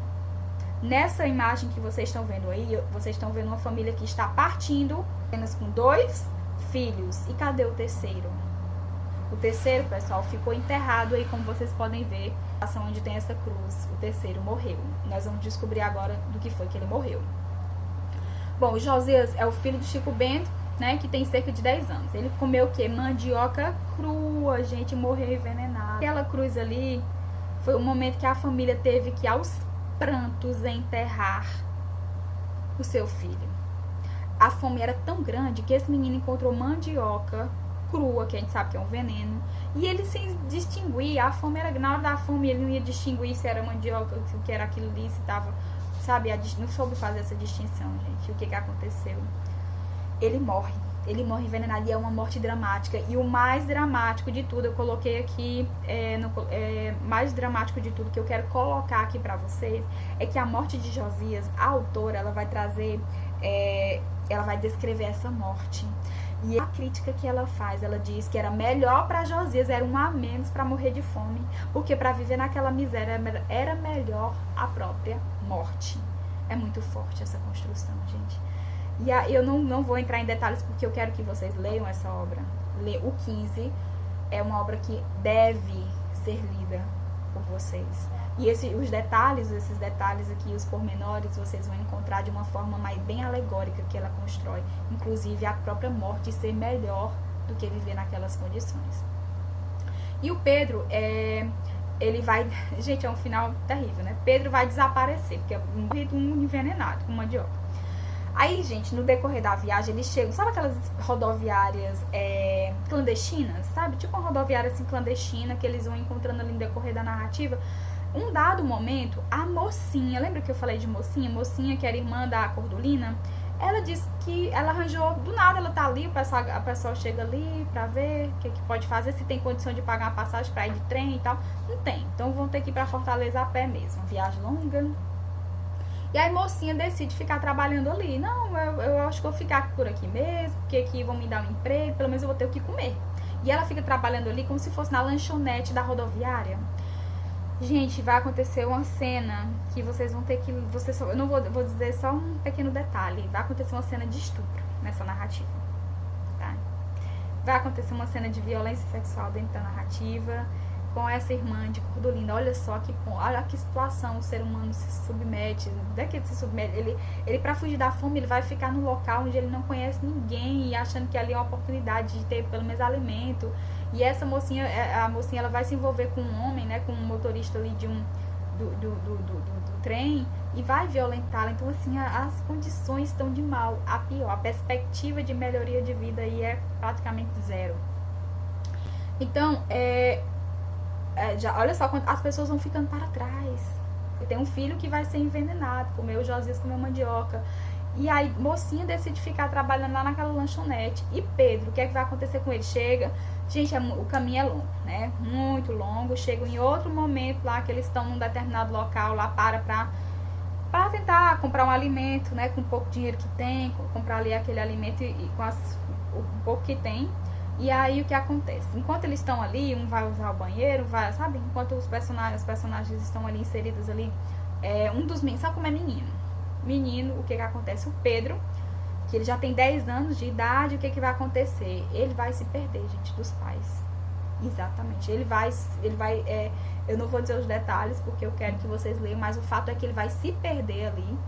Nessa imagem que vocês estão vendo aí, vocês estão vendo uma família que está partindo, apenas com 2 filhos. E cadê o terceiro? O terceiro, pessoal, ficou enterrado aí, como vocês podem ver, onde tem essa cruz. O terceiro morreu. Nós vamos descobrir agora do que foi que ele morreu. Bom, o Josias é o filho de Chico Bento, né, que tem cerca de 10 anos. Ele comeu o quê? Mandioca crua, gente, morreu envenenado. Aquela cruz ali foi o momento que a família teve que, aos prantos, enterrar o seu filho. A fome era tão grande que esse menino encontrou mandioca crua, que a gente sabe que é um veneno, e ele sem distinguir, a fome era, na hora da fome ele não ia distinguir se era mandioca, o que era aquilo ali, se tava, sabe, não soube fazer essa distinção, gente. O que aconteceu? Ele morre, Ele morre envenenado e é uma morte dramática. E o mais dramático de tudo, eu coloquei aqui, mais dramático de tudo que eu quero colocar aqui pra vocês, é que a morte de Josias, a autora, ela vai trazer, ela vai descrever essa morte. E a crítica que ela faz, ela diz que era melhor para Josias, era um a menos para morrer de fome, porque para viver naquela miséria era melhor a própria morte. É muito forte essa construção, gente. E eu não vou entrar em detalhes porque eu quero que vocês leiam essa obra. O 15 é uma obra que deve ser lida por vocês. E esses detalhes aqui, os pormenores, vocês vão encontrar de uma forma bem alegórica que ela constrói. Inclusive a própria morte ser melhor do que viver naquelas condições. E o Pedro, ele vai... Gente, é um final terrível, né? Pedro vai desaparecer, porque é um envenenado com mandioca. Aí, gente, no decorrer da viagem, eles chegam... Sabe aquelas rodoviárias clandestinas, sabe? Tipo uma rodoviária assim clandestina que eles vão encontrando ali no decorrer da narrativa. Um dado momento, a mocinha, lembra que eu falei de mocinha? Mocinha, que era irmã da Cordolina, ela disse que ela arranjou, do nada ela tá ali, o pessoal chega ali pra ver o que pode fazer, se tem condição de pagar uma passagem pra ir de trem e tal. Não tem, então vão ter que ir pra Fortaleza a pé mesmo, viagem longa. E aí a mocinha decide ficar trabalhando ali. Não, eu acho que vou ficar por aqui mesmo, porque aqui vão me dar um emprego, pelo menos eu vou ter o que comer. E ela fica trabalhando ali como se fosse na lanchonete da rodoviária. Gente, vai acontecer uma cena que vocês vão ter que... eu não vou dizer só um pequeno detalhe. Vai acontecer uma cena de estupro nessa narrativa, tá? Vai acontecer uma cena de violência sexual dentro da narrativa com essa irmã de Cordolina. Olha só olha que situação o ser humano se submete. Daqui ele se submete. Ele para fugir da fome, ele vai ficar num local onde ele não conhece ninguém e achando que ali é uma oportunidade de ter pelo menos alimento. E essa mocinha, a mocinha, ela vai se envolver com um homem, né, com um motorista ali do trem e vai violentá-la. Então, assim, as condições estão de mal a pior. A perspectiva de melhoria de vida aí é praticamente zero. Então, olha só, as pessoas vão ficando para trás. Tem um filho que vai ser envenenado, comeu Josias, comeu mandioca. E aí, mocinha decide ficar trabalhando lá naquela lanchonete. E Pedro, o que é que vai acontecer com ele? Chega, gente, o caminho é longo, né? Muito longo. Chegam em outro momento lá, que eles estão num determinado local lá para tentar comprar um alimento, né? Com o pouco dinheiro que tem, comprar ali aquele alimento e com o pouco que tem. E aí, o que acontece? Enquanto eles estão ali, um vai usar o banheiro, sabe? Enquanto os personagens estão ali inseridos ali, um dos meninos, sabe como é menino, o que acontece? O Pedro, que ele já tem 10 anos de idade, o que vai acontecer? Ele vai se perder, gente, dos pais. Exatamente. Ele vai eu não vou dizer os detalhes, porque eu quero que vocês leiam, mas o fato é que ele vai se perder ali.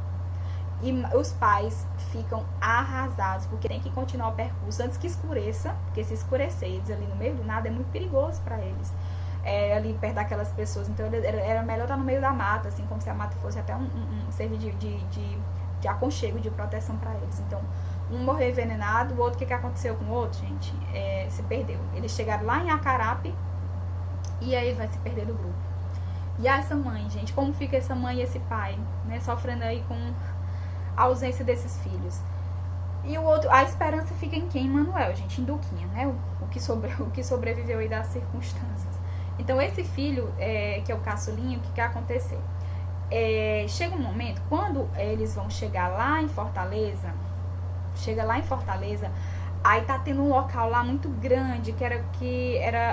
E os pais ficam arrasados, porque tem que continuar o percurso antes que escureça, porque se escurecer eles ali no meio do nada é muito perigoso para eles. Ali perto daquelas pessoas, então era melhor estar no meio da mata, assim, como se a mata fosse até um serviço de aconchego, de proteção para eles. Então, um morreu envenenado, o outro, o que aconteceu com o outro, gente? Se perdeu. Eles chegaram lá em Acarape e aí ele vai se perder do grupo. E essa mãe, gente, como fica essa mãe e esse pai, né, sofrendo aí com a ausência desses filhos? E o outro, a esperança fica em quem? Manuel, gente, em Duquinha, né? O que sobreviveu aí das circunstâncias. Então, esse filho, que é o caçulinho, o que aconteceu? Chega um momento, quando eles vão chegar lá em Fortaleza, aí tá tendo um local lá muito grande,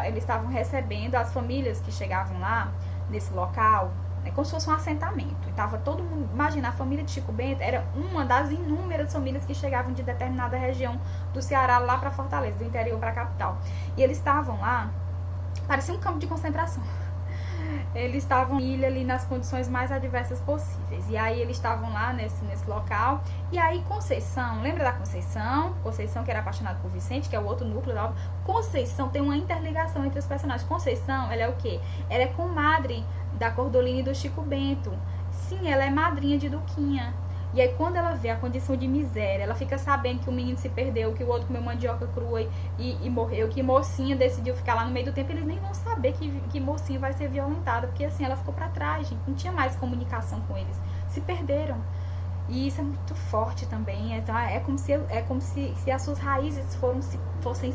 eles estavam recebendo as famílias que chegavam lá, nesse local, como se fosse um assentamento. E tava todo mundo, imagina, a família de Chico Bento era uma das inúmeras famílias que chegavam de determinada região do Ceará lá para Fortaleza, do interior para a capital. E eles estavam lá, parecia um campo de concentração. Eles estavam ali nas condições mais adversas possíveis. E aí eles estavam lá nesse local. E aí Conceição, lembra da Conceição? Conceição, que era apaixonada por Vicente, que é o outro núcleo da obra. Conceição tem uma interligação entre os personagens. Conceição, ela é o quê? Ela é comadre da Cordolina e do Chico Bento. Sim, ela é madrinha de Duquinha. E aí, quando ela vê a condição de miséria, ela fica sabendo que o menino se perdeu, que o outro comeu mandioca crua e morreu, que mocinha decidiu ficar lá no meio do tempo. Eles nem vão saber que mocinha vai ser violentada, porque assim, ela ficou pra trás, gente. Não tinha mais comunicação com eles. Se perderam. E isso é muito forte também. Então, é como se as suas raízes fossem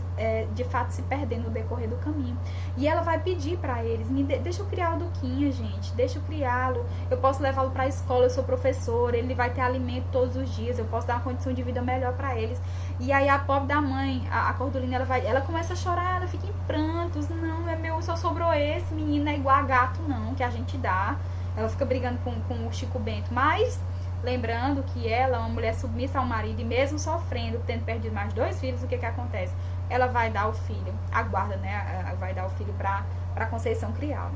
de fato se perdendo no decorrer do caminho. E ela vai pedir para eles: deixa eu criar o Duquinha, gente, deixa eu criá-lo. Eu posso levá-lo para a escola, eu sou professora, ele vai ter alimento todos os dias, eu posso dar uma condição de vida melhor para eles. E aí a pobre da mãe, a Cordulina, ela começa a chorar, ela fica em prantos: não, é meu, só sobrou esse menino, é igual a gato, não, que a gente dá. Ela fica brigando com o Chico Bento, mas lembrando que ela é uma mulher submissa ao marido e mesmo sofrendo, tendo perdido mais 2 filhos, o que acontece? Ela vai dar o filho, a guarda, né? Vai dar o filho para Conceição criá-lo.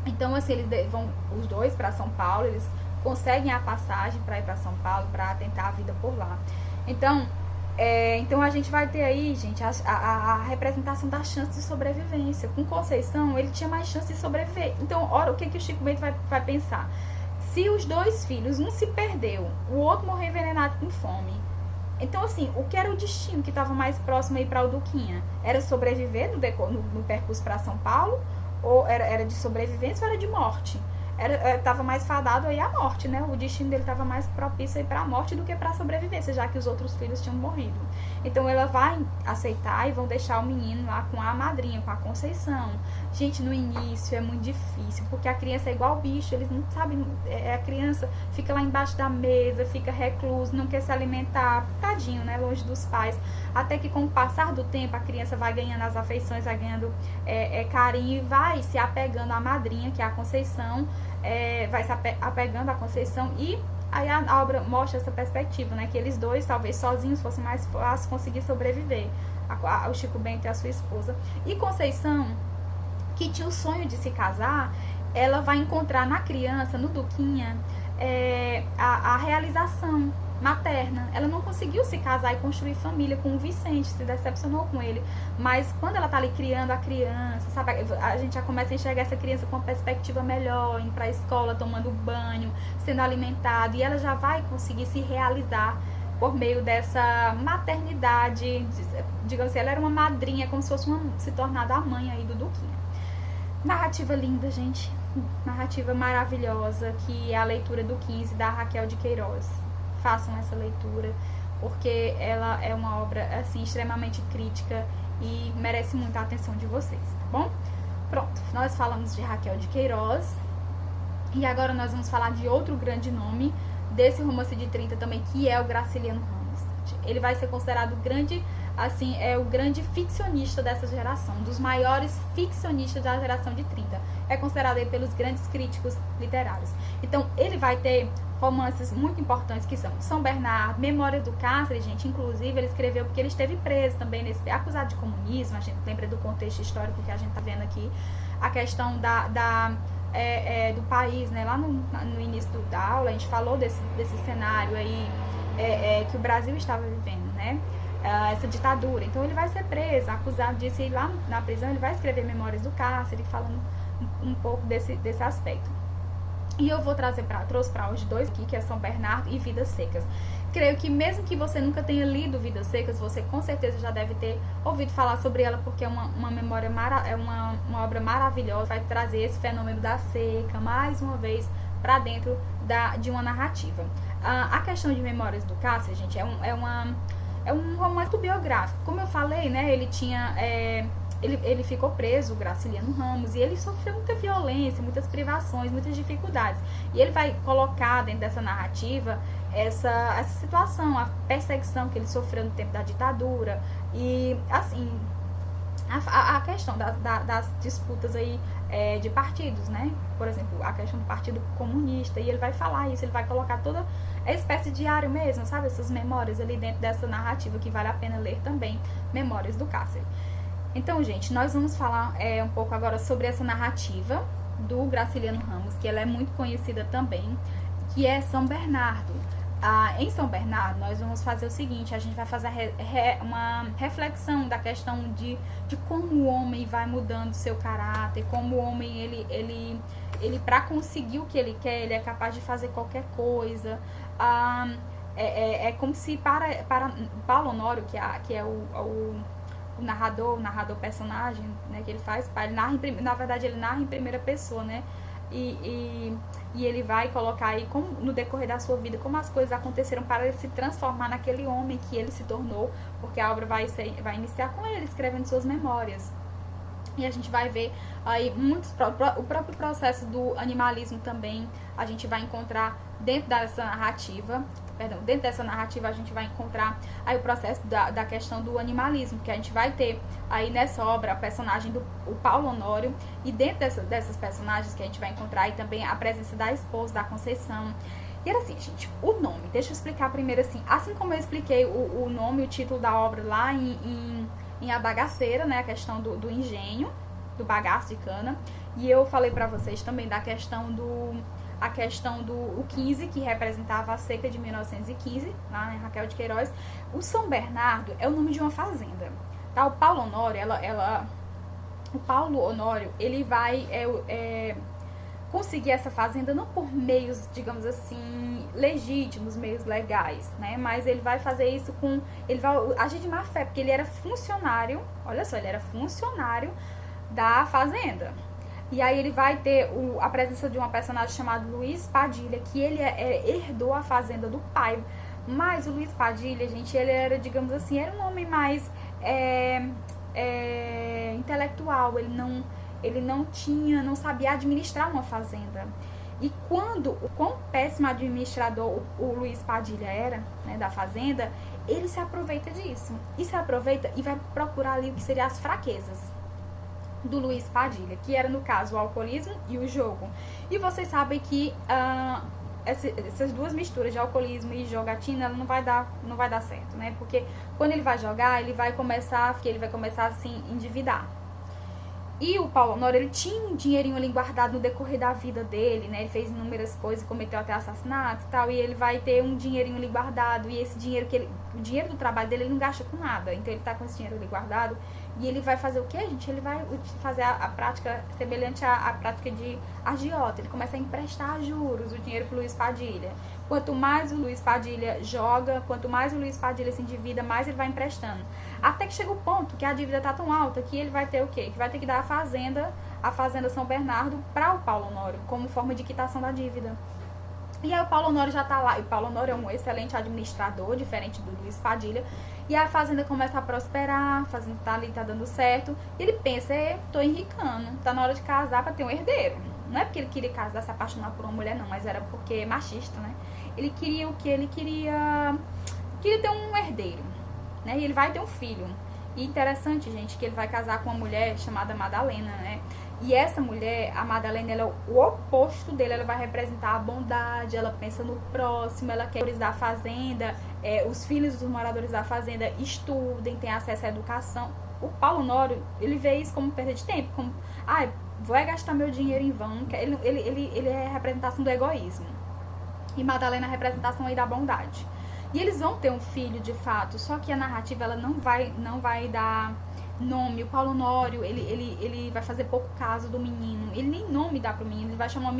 Então, assim, eles vão os dois para São Paulo, eles conseguem a passagem para ir para São Paulo, para tentar a vida por lá. Então a gente vai ter aí, gente, a representação da chance de sobrevivência. Com Conceição, ele tinha mais chance de sobreviver. Então, ora, o que o Chico Bento vai pensar? Se os 2 filhos, um se perdeu, o outro morreu envenenado com fome. Então, assim, o que era o destino que estava mais próximo aí para o Duquinha? Era sobreviver no percurso para São Paulo? Ou era de sobrevivência ou era de morte? Estava mais fadado aí à morte, né? O destino dele estava mais propício aí para a morte do que para a sobrevivência, já que os outros filhos tinham morrido. Então ela vai aceitar e vão deixar o menino lá com a madrinha, com a Conceição. Gente, no início é muito difícil, porque a criança é igual bicho, eles não sabem, a criança fica lá embaixo da mesa, fica recluso, não quer se alimentar, tadinho, né? Longe dos pais. Até que com o passar do tempo a criança vai ganhando as afeições, vai ganhando carinho e vai se apegando à madrinha, que é a Conceição. Vai se apegando à Conceição, e aí a obra mostra essa perspectiva, né, que eles dois, talvez sozinhos, fosse mais fácil conseguir sobreviver, o Chico Bento e a sua esposa. E Conceição, que tinha o sonho de se casar, ela vai encontrar na criança, no Duquinha, a realização materna. Ela não conseguiu se casar e construir família com o Vicente, se decepcionou com ele, mas quando ela tá ali criando a criança, sabe, a gente já começa a enxergar essa criança com uma perspectiva melhor, indo pra escola, tomando banho, sendo alimentado, e ela já vai conseguir se realizar por meio dessa maternidade, digamos assim, ela era uma madrinha, como se fosse se tornada a mãe aí do Duquinha. Narrativa linda, gente, narrativa maravilhosa, que é a leitura do 15 da Raquel de Queiroz. Façam essa leitura, porque ela é uma obra, assim, extremamente crítica e merece muita atenção de vocês, tá bom? Pronto, nós falamos de Raquel de Queiroz e agora nós vamos falar de outro grande nome desse romance de 30 também, que é o Graciliano Ramos. Ele vai ser considerado grande, assim, o grande ficcionista dessa geração, um dos maiores ficcionistas da geração de 30. É considerado aí pelos grandes críticos literários. Então, ele vai ter romances muito importantes, que são São Bernardo, Memórias do Cárcere, gente, inclusive ele escreveu porque ele esteve preso também, acusado de comunismo. A gente lembra do contexto histórico que a gente tá vendo aqui, a questão do país, né? Lá no início da aula a gente falou desse cenário aí que o Brasil estava vivendo, né? Essa ditadura. Então ele vai ser preso, acusado disso, e lá na prisão ele vai escrever Memórias do Cárcere, falando um pouco desse aspecto. E eu vou trouxe para hoje 2 aqui, que é São Bernardo e Vidas Secas. Creio que mesmo que você nunca tenha lido Vidas Secas, você com certeza já deve ter ouvido falar sobre ela, porque é uma memória, uma obra maravilhosa, vai trazer esse fenômeno da seca, mais uma vez, para dentro de uma narrativa. A questão de Memórias do Cárcere, gente, é um romance biográfico. Como eu falei, né, ele tinha... Ele ficou preso, o Graciliano Ramos, e ele sofreu muita violência, muitas privações, muitas dificuldades. E ele vai colocar dentro dessa narrativa essa situação, a perseguição que ele sofreu no tempo da ditadura, e, assim, a questão das disputas aí de partidos, né? Por exemplo, a questão do Partido Comunista, e ele vai falar isso, ele vai colocar toda a espécie de diário mesmo, sabe? Essas memórias ali dentro dessa narrativa, que vale a pena ler também, Memórias do Cárcere. Então, gente, nós vamos falar um pouco agora sobre essa narrativa do Graciliano Ramos, que ela é muito conhecida também, que é São Bernardo. Em São Bernardo, nós vamos fazer o seguinte: a gente vai fazer uma reflexão da questão de como o homem vai mudando seu caráter, como o homem, ele para conseguir o que ele quer, ele é capaz de fazer qualquer coisa. É como se para Paulo Honório, que é o narrador personagem, né, que ele faz, ele narra na verdade ele narra em primeira pessoa, né, e e ele vai colocar aí como, no decorrer da sua vida, como as coisas aconteceram para ele se transformar naquele homem que ele se tornou, porque a obra vai iniciar com ele escrevendo suas memórias. E a gente vai ver aí o próprio processo do animalismo também, a gente vai encontrar dentro dessa narrativa, a gente vai encontrar aí o processo da questão do animalismo, que a gente vai ter aí nessa obra a personagem do Paulo Honório, e dentro dessas personagens que a gente vai encontrar aí também a presença da esposa, da Conceição. E era assim, gente, o nome, deixa eu explicar primeiro assim como eu expliquei o nome, o título da obra lá em A Bagaceira, né, a questão do engenho, do bagaço de cana, e eu falei pra vocês também da questão do 15, que representava a seca de 1915, lá em Raquel de Queiroz. O São Bernardo é o nome de uma fazenda, tá? O Paulo Honório, ele vai conseguir essa fazenda não por meios, digamos assim, legítimos, meios legais, né? Mas ele vai fazer isso ele vai agir de má fé, porque ele era funcionário, olha só, ele era funcionário da fazenda. E aí ele vai ter a presença de uma personagem chamada Luiz Padilha, que ele herdou a fazenda do pai. Mas o Luiz Padilha, gente, ele era, digamos assim, era um homem mais intelectual, ele não sabia administrar uma fazenda. E o quão péssimo administrador o Luiz Padilha era, né, da fazenda, ele se aproveita disso. E se aproveita e vai procurar ali o que seriam as fraquezas do Luiz Padilha, que era, no caso, o alcoolismo e o jogo. E vocês sabem que essas duas misturas de alcoolismo e jogatina, ela não vai dar certo, né? Porque quando ele vai jogar, ele vai começar a se endividar. E o Paulo Honório, ele tinha um dinheirinho ali guardado no decorrer da vida dele, né? Ele fez inúmeras coisas, cometeu até assassinato e tal, e ele vai ter um dinheirinho ali guardado, e esse dinheiro o dinheiro do trabalho dele, ele não gasta com nada. Então ele tá com esse dinheiro ali guardado, e ele vai fazer o quê, gente? Ele vai fazer a prática semelhante à prática de agiota. Ele começa a emprestar a juros o dinheiro pro Luiz Padilha. Quanto mais o Luiz Padilha joga, quanto mais o Luiz Padilha se endivida, mais ele vai emprestando. Até que chega o ponto que a dívida tá tão alta que ele vai ter o quê? Que vai ter que dar a fazenda São Bernardo para o Paulo Honório, como forma de quitação da dívida. E aí o Paulo Honório já tá lá, e o Paulo Honório é um excelente administrador, diferente do Luiz Padilha, e a fazenda começa a prosperar, a fazenda tá ali, tá dando certo, e ele pensa, tô enricando, tá na hora de casar para ter um herdeiro. Não é porque ele queria casar, se apaixonar por uma mulher, não, mas era porque é machista, né? Ele queria o quê? Ele queria ter um herdeiro, né? E ele vai ter um filho. E interessante, gente, que ele vai casar com uma mulher chamada Madalena, né? E essa mulher, a Madalena, ela é o oposto dele. Ela vai representar a bondade, ela pensa no próximo, ela quer que os da fazenda, os filhos dos moradores da fazenda estudem, tenham acesso à educação. O Paulo Honório, ele vê isso como perda de tempo, como, vou gastar meu dinheiro em vão. Ele é a representação do egoísmo. E Madalena é a representação aí da bondade. E eles vão ter um filho, de fato, só que a narrativa, ela não vai dar nome. O Paulo Honório, ele vai fazer pouco caso do menino. Ele nem nome dá pro menino, ele vai chamar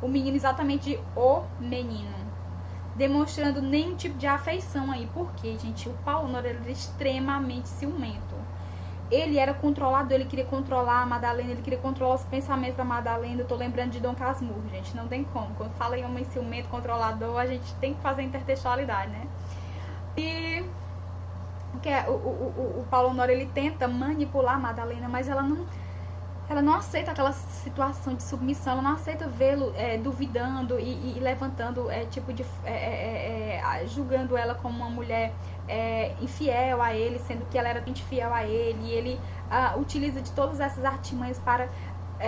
o menino exatamente de o menino, demonstrando nenhum tipo de afeição aí. Porque, gente, o Paulo Honório era extremamente ciumento. Ele era controlado, ele queria controlar a Madalena, ele queria controlar os pensamentos da Madalena. Eu tô lembrando de Dom Casmurro, gente, não tem como. Quando fala em homem ciumento, controlador, a gente tem que fazer intertextualidade, né? E porque o Paulo Honório, ele tenta manipular a Madalena, mas ela não aceita aquela situação de submissão, ela não aceita vê-lo duvidando e levantando, julgando ela como uma mulher infiel a ele, sendo que ela era muito fiel a ele, e ele utiliza de todas essas artimanhas para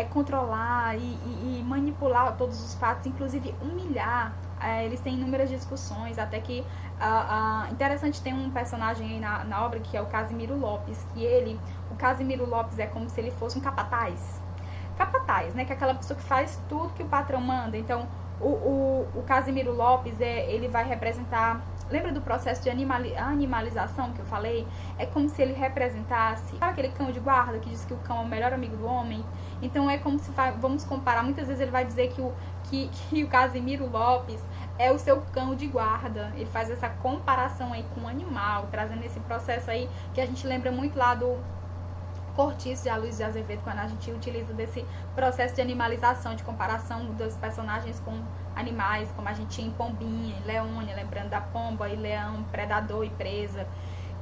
controlar e manipular todos os fatos, inclusive humilhar. Eles têm inúmeras discussões, até que interessante, tem um personagem aí na obra que é o Casimiro Lopes, que o Casimiro Lopes é como se ele fosse um capataz, né, que é aquela pessoa que faz tudo que o patrão manda. Então o Casimiro Lopes, ele vai representar, lembra do processo de animalização que eu falei? É como se ele representasse, sabe aquele cão de guarda que diz que o cão é o melhor amigo do homem? Então é como se, vamos comparar, muitas vezes ele vai dizer que o Casimiro Lopes é o seu cão de guarda. Ele faz essa comparação aí com o animal, trazendo esse processo aí que a gente lembra muito lá do Cortiço de Aloysio de Azevedo, quando a gente utiliza desse processo de animalização, de comparação dos personagens com animais, como a gente tinha em Pombinha, em Leônia, lembrando da pomba, e leão, predador e presa.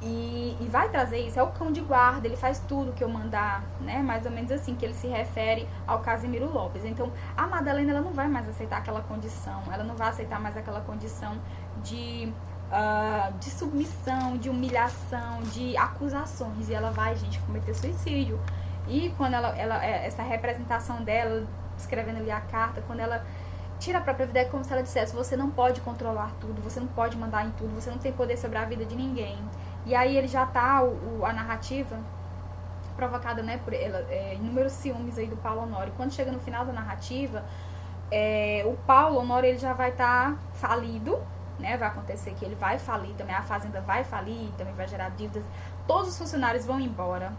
E vai trazer isso, é o cão de guarda, ele faz tudo que eu mandar, né? Mais ou menos assim que ele se refere ao Casimiro Lopes. Então, a Madalena, ela não vai mais aceitar aquela condição, ela não vai aceitar mais aquela condição de submissão, de humilhação, de acusações, e ela vai, gente, cometer suicídio. E quando essa representação dela, escrevendo ali a carta, quando ela tira a própria vida, é como se ela dissesse: você não pode controlar tudo, você não pode mandar em tudo, você não tem poder sobre a vida de ninguém. E aí ele já tá, a narrativa provocada, né, por inúmeros ciúmes aí do Paulo Honório. Quando chega no final da narrativa, o Paulo Honório, ele já vai estar falido, né, vai acontecer que ele vai falir também, a fazenda vai falir, também vai gerar dívidas, todos os funcionários vão embora,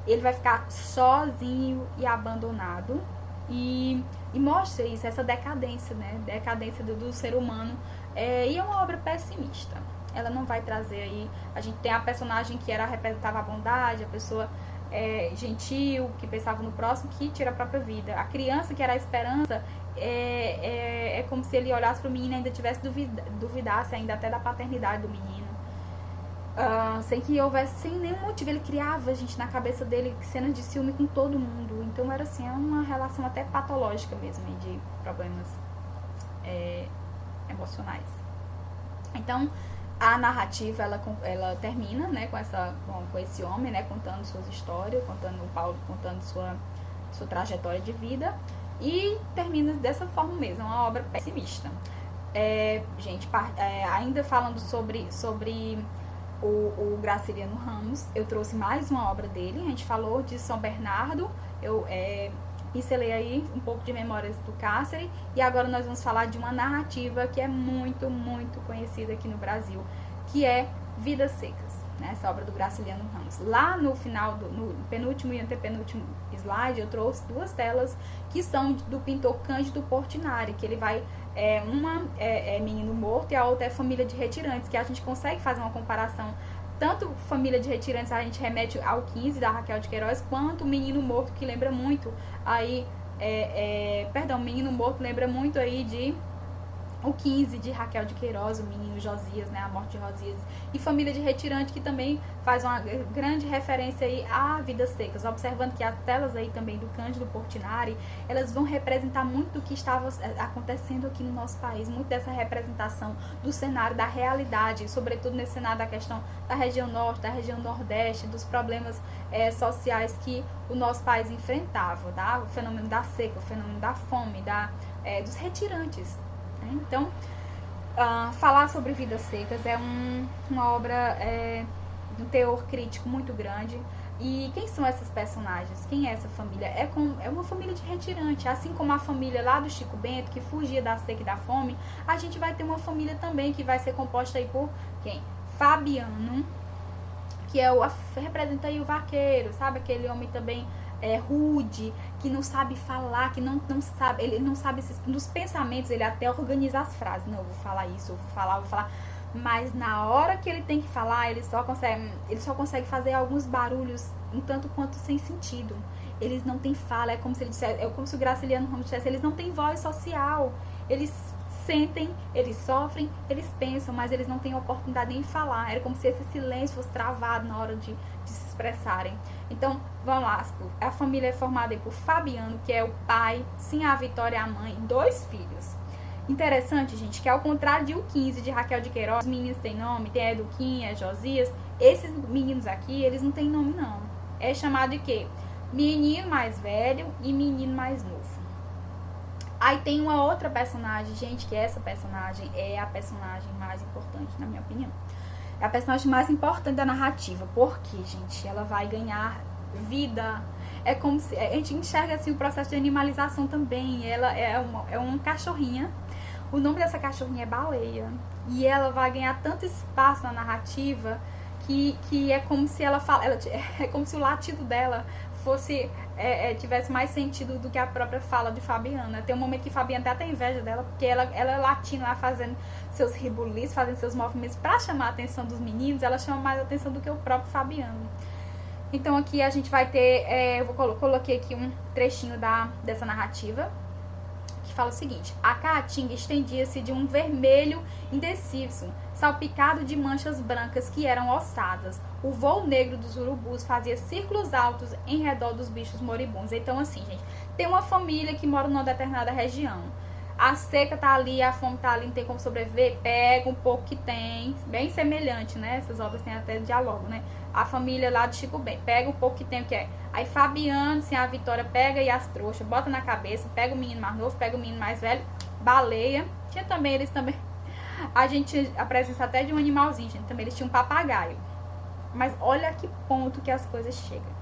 ele vai ficar sozinho e abandonado, e mostra isso, essa decadência, né, decadência do ser humano, e é uma obra pessimista. Ela não vai trazer aí, a gente tem a personagem que representava a bondade, a pessoa gentil, que pensava no próximo, que tira a própria vida. A criança, que era a esperança, é como se ele olhasse para o menino e ainda tivesse duvidasse ainda até da paternidade do menino. Sem que houvesse, sem nenhum motivo, ele criava, gente, na cabeça dele cenas de ciúme com todo mundo. Então era assim, uma relação até patológica mesmo, de problemas emocionais. Então, a narrativa, ela termina, né, com esse homem, né, contando suas histórias, o Paulo contando sua trajetória de vida, e termina dessa forma mesmo, uma obra pessimista. Gente, ainda falando sobre o Graciliano Ramos, eu trouxe mais uma obra dele. A gente falou de São Bernardo, eu pincelei aí um pouco de Memórias do Cárcere, e agora nós vamos falar de uma narrativa que é muito, muito conhecida aqui no Brasil, que é Vidas Secas, né? Essa obra do Graciliano Ramos. Lá no final, no penúltimo e antepenúltimo slide, eu trouxe duas telas que são do pintor Cândido Portinari, que ele vai, uma é Menino Morto e a outra é Família de Retirantes, que a gente consegue fazer uma comparação. Tanto Família de Retirantes, a gente remete ao 15 da Raquel de Queiroz, quanto Menino Morto, que lembra muito aí, Menino Morto lembra muito aí de o 15 de Raquel de Queiroz, o menino Josias, né, a morte de Josias, e Família de Retirante, que também faz uma grande referência aí a Vidas Secas, observando que as telas aí também do Cândido Portinari, elas vão representar muito do que estava acontecendo aqui no nosso país, muito dessa representação do cenário, da realidade, sobretudo nesse cenário da questão da região norte, da região nordeste, dos problemas sociais que o nosso país enfrentava, tá? O fenômeno da seca, o fenômeno da fome, dos retirantes. Então, falar sobre Vidas Secas é uma obra de um teor crítico muito grande. E quem são essas personagens? Quem é essa família? É uma família de retirante. Assim como a família lá do Chico Bento, que fugia da seca e da fome, a gente vai ter uma família também que vai ser composta aí por quem? Fabiano, que representa aí o vaqueiro, sabe? Aquele homem também rude, que não sabe falar, que não sabe, ele não sabe nos pensamentos, ele até organiza as frases, não, eu vou falar isso, eu vou falar, mas na hora que ele tem que falar, ele só consegue fazer alguns barulhos um tanto quanto sem sentido. Eles não têm fala, é como se ele dissesse, como se o Graciliano Ramos dissesse, eles não têm voz social, eles sentem, eles sofrem, eles pensam, mas eles não têm oportunidade nem de falar. Era como se esse silêncio fosse travado na hora de se expressarem. Então, vamos lá, a família é formada aí por Fabiano, que é o pai, sim, a Vitória é a mãe, 2 filhos. Interessante, gente, que ao contrário de o 15 de Raquel de Queiroz, os meninos têm nome, tem a Eduquinha, Josias, esses meninos aqui, eles não têm nome não. É chamado de quê? Menino mais velho e menino mais novo. Aí tem uma outra personagem, gente, que essa personagem é a personagem mais importante, na minha opinião. É a personagem mais importante da narrativa. Porque, gente, ela vai ganhar vida. É como se... A gente enxerga, assim, o processo de animalização também. Ela é uma cachorrinha. O nome dessa cachorrinha é Baleia. E ela vai ganhar tanto espaço na narrativa que é como se ela fala... É como se o latido dela tivesse mais sentido do que a própria fala de Fabiana. Tem um momento que Fabiana até tem inveja dela, porque ela latindo lá, fazendo seus ribulis, fazendo seus movimentos para chamar a atenção dos meninos, ela chama mais a atenção do que o próprio Fabiano. Então aqui a gente vai ter, eu coloquei aqui um trechinho dessa narrativa, que fala o seguinte: a caatinga estendia-se de um vermelho indeciso, salpicado de manchas brancas que eram ossadas. O voo negro dos urubus fazia círculos altos em redor dos bichos moribundos. Então assim, gente, tem uma família que mora numa determinada região. A seca tá ali, a fome tá ali, não tem como sobreviver, pega um pouco que tem, bem semelhante, né? Essas obras têm até diálogo, né? A família lá de Chico Bento, pega um pouco que tem, o que é. Aí Fabiano, assim, a Vitória pega e as trouxas, bota na cabeça, pega o menino mais novo, pega o menino mais velho, baleia. Tinha também, eles também, a gente, a presença até de um animalzinho, gente, também eles tinham um papagaio. Mas olha a que ponto que as coisas chegam.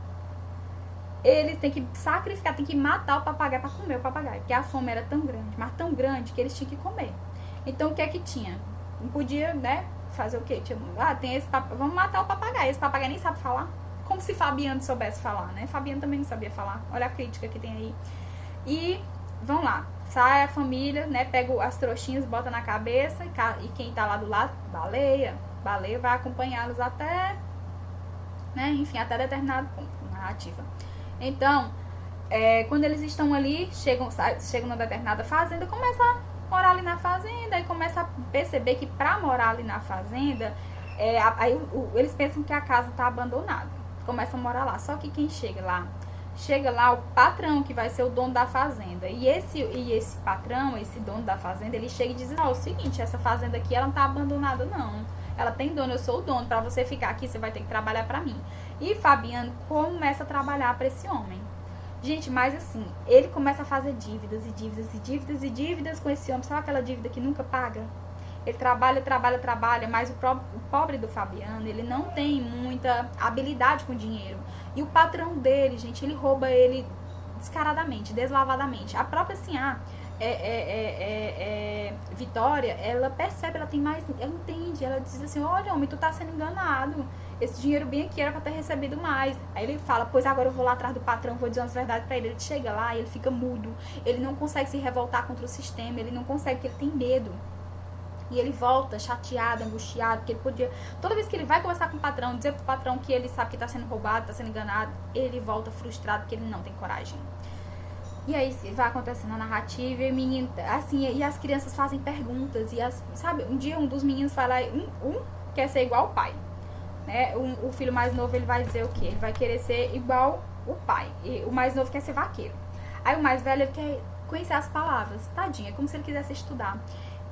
Eles têm que sacrificar, têm que matar o papagaio para comer o papagaio, porque a fome era tão grande, mas tão grande que eles tinham que comer. Então o que é que tinha? Não podia, né, fazer o quê? Tinha, tem esse vamos matar o papagaio. Esse papagaio nem sabe falar. Como se Fabiano soubesse falar, né? Fabiano também não sabia falar. Olha a crítica que tem aí. E vão lá, sai a família, né, pega as trouxinhas, bota na cabeça e quem tá lá do lado, baleia vai acompanhá-los até, né, enfim, até determinado ponto, narrativa. Então, quando eles estão ali, chegam numa determinada fazenda, começa a morar ali na fazenda e começa a perceber que pra morar ali na fazenda, aí eles pensam que a casa tá abandonada. Começam a morar lá. Só que quem chega lá o patrão, que vai ser o dono da fazenda. E esse patrão, esse dono da fazenda, ele chega e diz: ó, o seguinte, essa fazenda aqui, ela não tá abandonada, não. Ela tem dono, eu sou o dono. Pra você ficar aqui, você vai ter que trabalhar pra mim. E Fabiano começa a trabalhar para esse homem. Gente, mas assim, ele começa a fazer dívidas e dívidas e dívidas e dívidas com esse homem. Sabe aquela dívida que nunca paga? Ele trabalha, mas o pobre do Fabiano, ele não tem muita habilidade com dinheiro. E o patrão dele, gente, ele rouba ele descaradamente, deslavadamente. A própria assim, Vitória, ela percebe, ela tem mais, ela entende, ela diz assim: olha, homem, tu tá sendo enganado, esse dinheiro bem aqui era pra ter recebido mais. Aí ele fala: pois agora eu vou lá atrás do patrão, vou dizer umas verdades pra ele. Ele chega lá e ele fica mudo, ele não consegue se revoltar contra o sistema, ele não consegue, porque ele tem medo. E ele volta chateado, angustiado, porque ele podia, toda vez que ele vai conversar com o patrão, dizer pro patrão que ele sabe que tá sendo roubado, tá sendo enganado, ele volta frustrado, porque ele não tem coragem. E aí vai acontecendo a narrativa e o menino, assim, e as crianças fazem perguntas. Sabe, um dia um dos meninos fala, um quer ser igual o pai, né? O filho mais novo, ele vai dizer o quê? Ele vai querer ser igual o pai. E o mais novo quer ser vaqueiro. Aí o mais velho, ele quer conhecer as palavras. Tadinho, é como se ele quisesse estudar.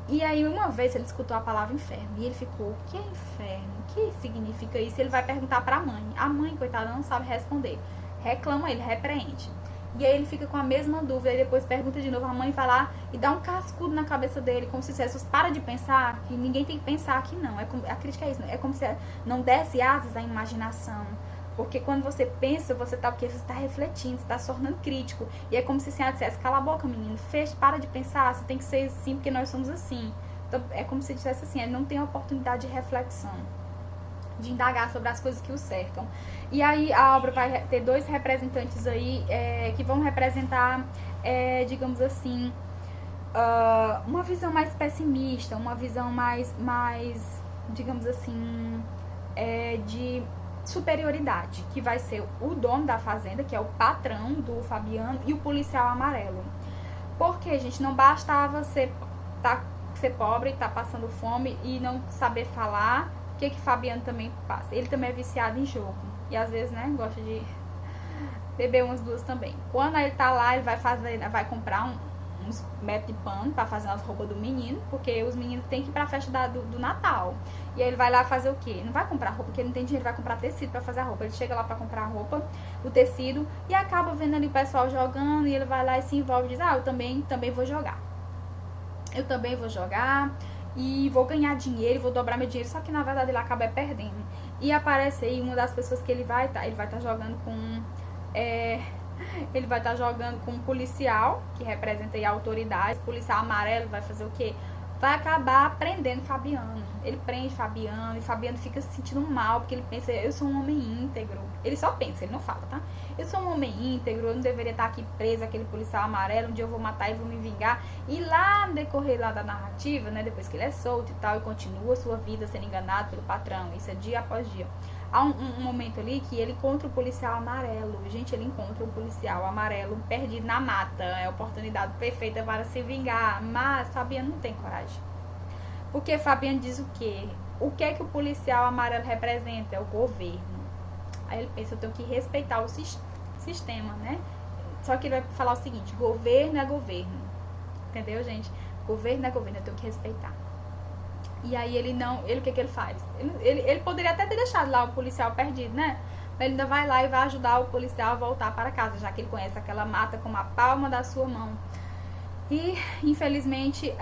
E aí uma vez ele escutou a palavra inferno e ele ficou: o que é inferno? O que significa isso? Ele vai perguntar pra mãe. A mãe, coitada, não sabe responder. Reclama ele, repreende. E aí ele fica com a mesma dúvida, e depois pergunta de novo, a mãe vai lá e dá um cascudo na cabeça dele, como se dissesse: para de pensar, que ninguém tem que pensar aqui não. A crítica é isso, é como se não desse asas à imaginação. Porque quando você pensa, você tá refletindo, você tá se tornando crítico. E é como se a dissesse: cala a boca, menino, para de pensar, você tem que ser assim, porque nós somos assim. Então é como se dissesse assim: ele não tem oportunidade de reflexão, de indagar sobre as coisas que o cercam. E aí a obra vai ter dois representantes aí que vão representar, digamos assim, uma visão mais pessimista, uma visão mais digamos assim, de superioridade, que vai ser o dono da fazenda, que é o patrão do Fabiano, e o policial amarelo. Porque, gente, não bastava ser pobre, tá passando fome e não saber falar. O que Fabiano também passa? Ele também é viciado em jogo. E às vezes, né, gosta de beber umas duas também. Quando ele tá lá, ele vai comprar uns metros de pano pra fazer as roupas do menino, porque os meninos têm que ir pra festa do Natal. E aí ele vai lá fazer o quê? Não vai comprar roupa, porque ele não tem dinheiro, vai comprar tecido pra fazer a roupa. Ele chega lá pra comprar a roupa, o tecido, e acaba vendo ali o pessoal jogando, e ele vai lá e se envolve e diz: eu também vou jogar. Eu também vou jogar e vou ganhar dinheiro, vou dobrar meu dinheiro, só que na verdade ele acaba perdendo. E aparece aí uma das pessoas que ele vai estar jogando com ele vai estar jogando com um policial, que representa aí a autoridade. O policial amarelo vai fazer o quê? Vai acabar prendendo Fabiano. Ele prende Fabiano e Fabiano fica se sentindo mal, porque ele pensa, eu sou um homem íntegro. Ele só pensa, ele não fala, tá? Eu sou um homem íntegro, eu não deveria estar aqui preso, aquele policial amarelo, um dia eu vou matar e vou me vingar. E lá no decorrer lá da narrativa, né, depois que ele é solto e tal, e continua a sua vida sendo enganado pelo patrão, isso é dia após dia. Há um momento ali que ele encontra o policial amarelo. Gente, ele encontra o policial amarelo perdido na mata. É a oportunidade perfeita para se vingar. Mas Fabiano não tem coragem. Porque Fabiano diz o quê? O que é que o policial amarelo representa? É o governo. Aí ele pensa, eu tenho que respeitar o sistema, né? Só que ele vai falar o seguinte, governo é governo. Entendeu, gente? Governo é governo, eu tenho que respeitar. E aí ele o que ele faz? Ele poderia até ter deixado lá o policial perdido, né? Mas ele ainda vai lá e vai ajudar o policial a voltar para casa, já que ele conhece aquela mata como a palma da sua mão. E, infelizmente,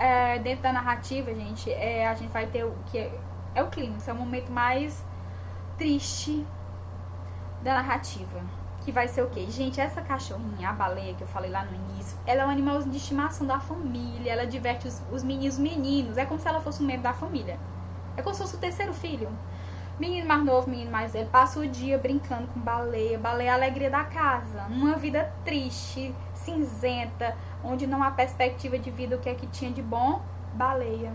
dentro da narrativa, gente, a gente vai ter o que é o clímax, é o momento mais triste da narrativa. Que vai ser o quê? Gente, essa cachorrinha, a baleia que eu falei lá no início, ela é um animal de estimação da família, ela diverte os meninos, é como se ela fosse um membro da família. É como se fosse o terceiro filho. Menino mais novo, menino mais velho, passa o dia brincando com baleia. Baleia é a alegria da casa. Uma vida triste, cinzenta, onde não há perspectiva de vida, o que é que tinha de bom? Baleia.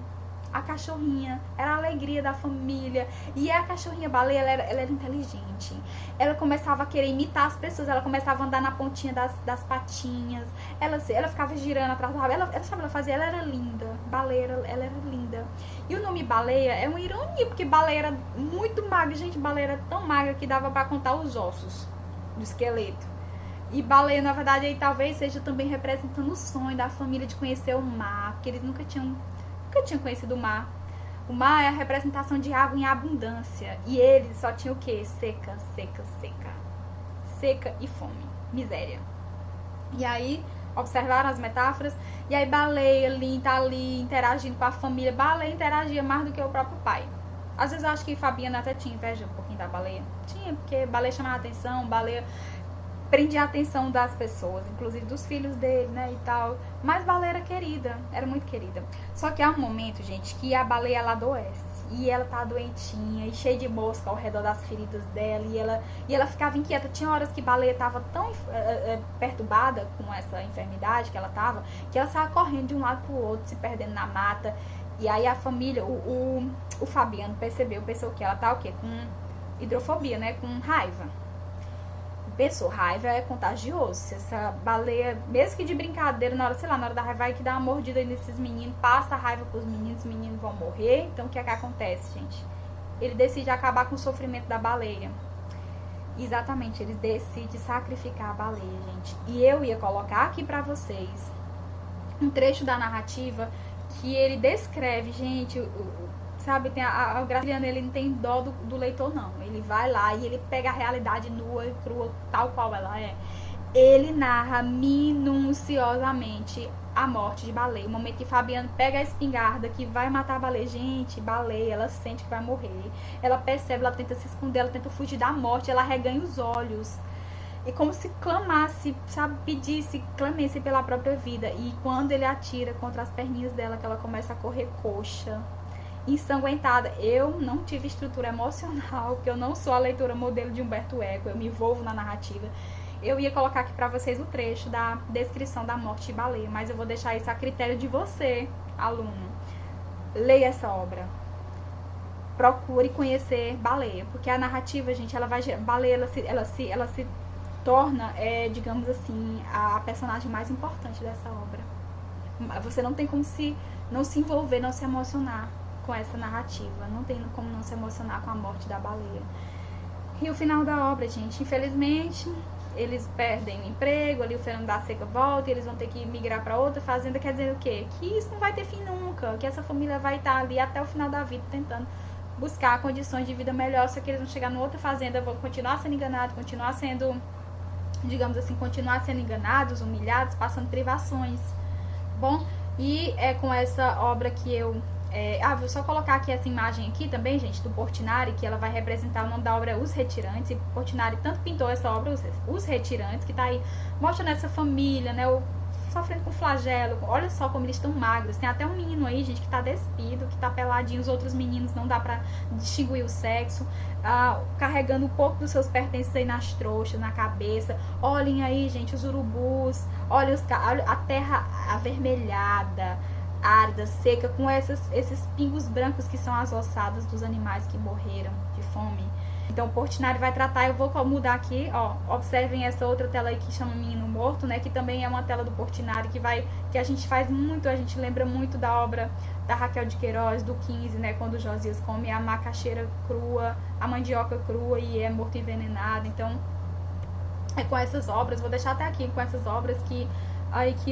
A cachorrinha era a alegria da família. E a cachorrinha baleia, ela era inteligente. Ela começava a querer imitar as pessoas. Ela começava a andar na pontinha das patinhas. Ela ficava girando atrás do rabo. Ela sabe o que ela fazia? Ela era linda. Baleia, ela era linda. E o nome baleia é uma ironia, porque baleia era muito magra. Gente, baleia era tão magra que dava pra contar os ossos do esqueleto. E baleia, na verdade, aí talvez seja também representando o sonho da família de conhecer o mar. Porque eles nunca tinham conhecido o mar. O mar é a representação de água em abundância. E eles só tinham o quê? Seca, seca, seca. Seca e fome. Miséria. E aí, observaram as metáforas? E aí, baleia tá ali interagindo com a família. Baleia interagia mais do que o próprio pai. Às vezes eu acho que Fabiana até tinha inveja um pouquinho da baleia. Tinha, porque baleia chamava a atenção, baleia prendia a atenção das pessoas, inclusive dos filhos dele, né, e tal. Mas baleia era querida, era muito querida. Só que há um momento, gente, que a baleia, ela adoece. E ela tá doentinha e cheia de mosca ao redor das feridas dela. E ela ficava inquieta. Tinha horas que baleia tava tão perturbada com essa enfermidade que ela tava, que ela saia correndo de um lado pro outro, se perdendo na mata. E aí a família, o Fabiano pensou que ela tá o quê? Com hidrofobia, né, com raiva. Pensou, raiva é contagioso. Se essa baleia, mesmo que de brincadeira, na hora da raiva, vai que dá uma mordida nesses meninos, passa a raiva pros meninos, os meninos vão morrer. Então, o que é que acontece, gente? Ele decide acabar com o sofrimento da baleia. Exatamente, ele decide sacrificar a baleia, gente. E eu ia colocar aqui pra vocês um trecho da narrativa que ele descreve, gente, sabe, tem o Graciliano, ele não tem dó do leitor, não. Ele vai lá e ele pega a realidade nua e crua, tal qual ela é. Ele narra minuciosamente a morte de baleia. O momento que Fabiano pega a espingarda que vai matar a baleia. Gente, baleia, ela sente que vai morrer. Ela percebe, ela tenta se esconder, ela tenta fugir da morte, ela reganha os olhos. E como se clamasse, sabe, pedisse clemência pela própria vida. E quando ele atira contra as perninhas dela, que ela começa a correr coxa, ensanguentada. Eu não tive estrutura emocional, porque eu não sou a leitora modelo de Humberto Eco, eu me envolvo na narrativa. Eu ia colocar aqui pra vocês o trecho da descrição da morte de baleia, mas eu vou deixar isso a critério de você, aluno. Leia essa obra. Procure conhecer baleia, porque a narrativa, gente, ela vai... Baleia, ela se torna, digamos assim, a personagem mais importante dessa obra. Você não tem como não se envolver, não se emocionar com essa narrativa. Não tem como não se emocionar com a morte da baleia. E o final da obra, gente, infelizmente, eles perdem o emprego, ali o Fernando da Seca volta, e eles vão ter que migrar para outra fazenda. Quer dizer o quê? Que isso não vai ter fim nunca, que essa família vai estar ali até o final da vida tentando buscar condições de vida melhor, só que eles vão chegar numa outra fazenda, vão continuar sendo enganados, continuar sendo, digamos assim, continuar sendo enganados, humilhados, passando privações. Bom, e é com essa obra que eu... vou só colocar aqui essa imagem aqui também, gente, do Portinari, que ela vai representar, o nome da obra é Os Retirantes, e Portinari tanto pintou essa obra, Os Retirantes, que tá aí mostrando essa família, né, o sofrendo com flagelo. Olha só como eles estão magros. Tem até um menino aí, gente, que tá despido, que tá peladinho. Os outros meninos não dá pra distinguir o sexo. Carregando um pouco dos seus pertences aí nas trouxas, na cabeça. Olhem aí, gente, os urubus. Olha a terra avermelhada, árida, seca, com esses pingos brancos que são as ossadas dos animais que morreram de fome. Então o Portinari vai tratar, eu vou mudar aqui, ó, observem essa outra tela aí que chama Menino Morto, né, que também é uma tela do Portinari, que a gente faz muito, a gente lembra muito da obra da Raquel de Queiroz, do 15, né, quando o Josias come a macaxeira crua, a mandioca crua e é morto envenenado. Então é com essas obras, vou deixar até aqui, com essas obras que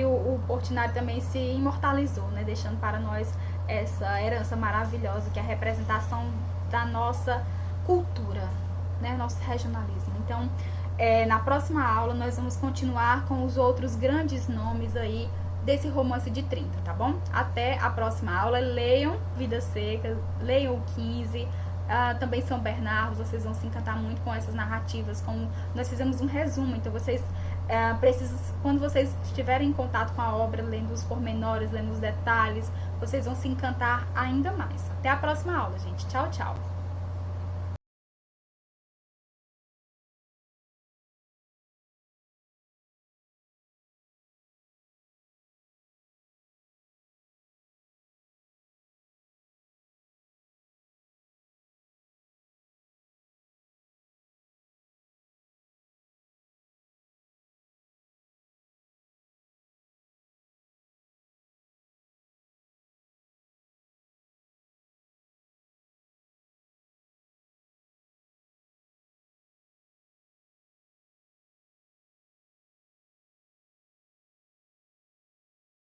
o Portinari também se imortalizou, né, deixando para nós essa herança maravilhosa, que é a representação da nossa cultura, né, nosso regionalismo. Então, na próxima aula nós vamos continuar com os outros grandes nomes aí desse romance de 30, tá bom? Até a próxima aula. Leiam Vidas Secas, leiam o 15, também São Bernardo, vocês vão se encantar muito com essas narrativas, como nós fizemos um resumo, então vocês precisam, quando vocês estiverem em contato com a obra, lendo os pormenores, lendo os detalhes, vocês vão se encantar ainda mais. Até a próxima aula, gente. Tchau, tchau!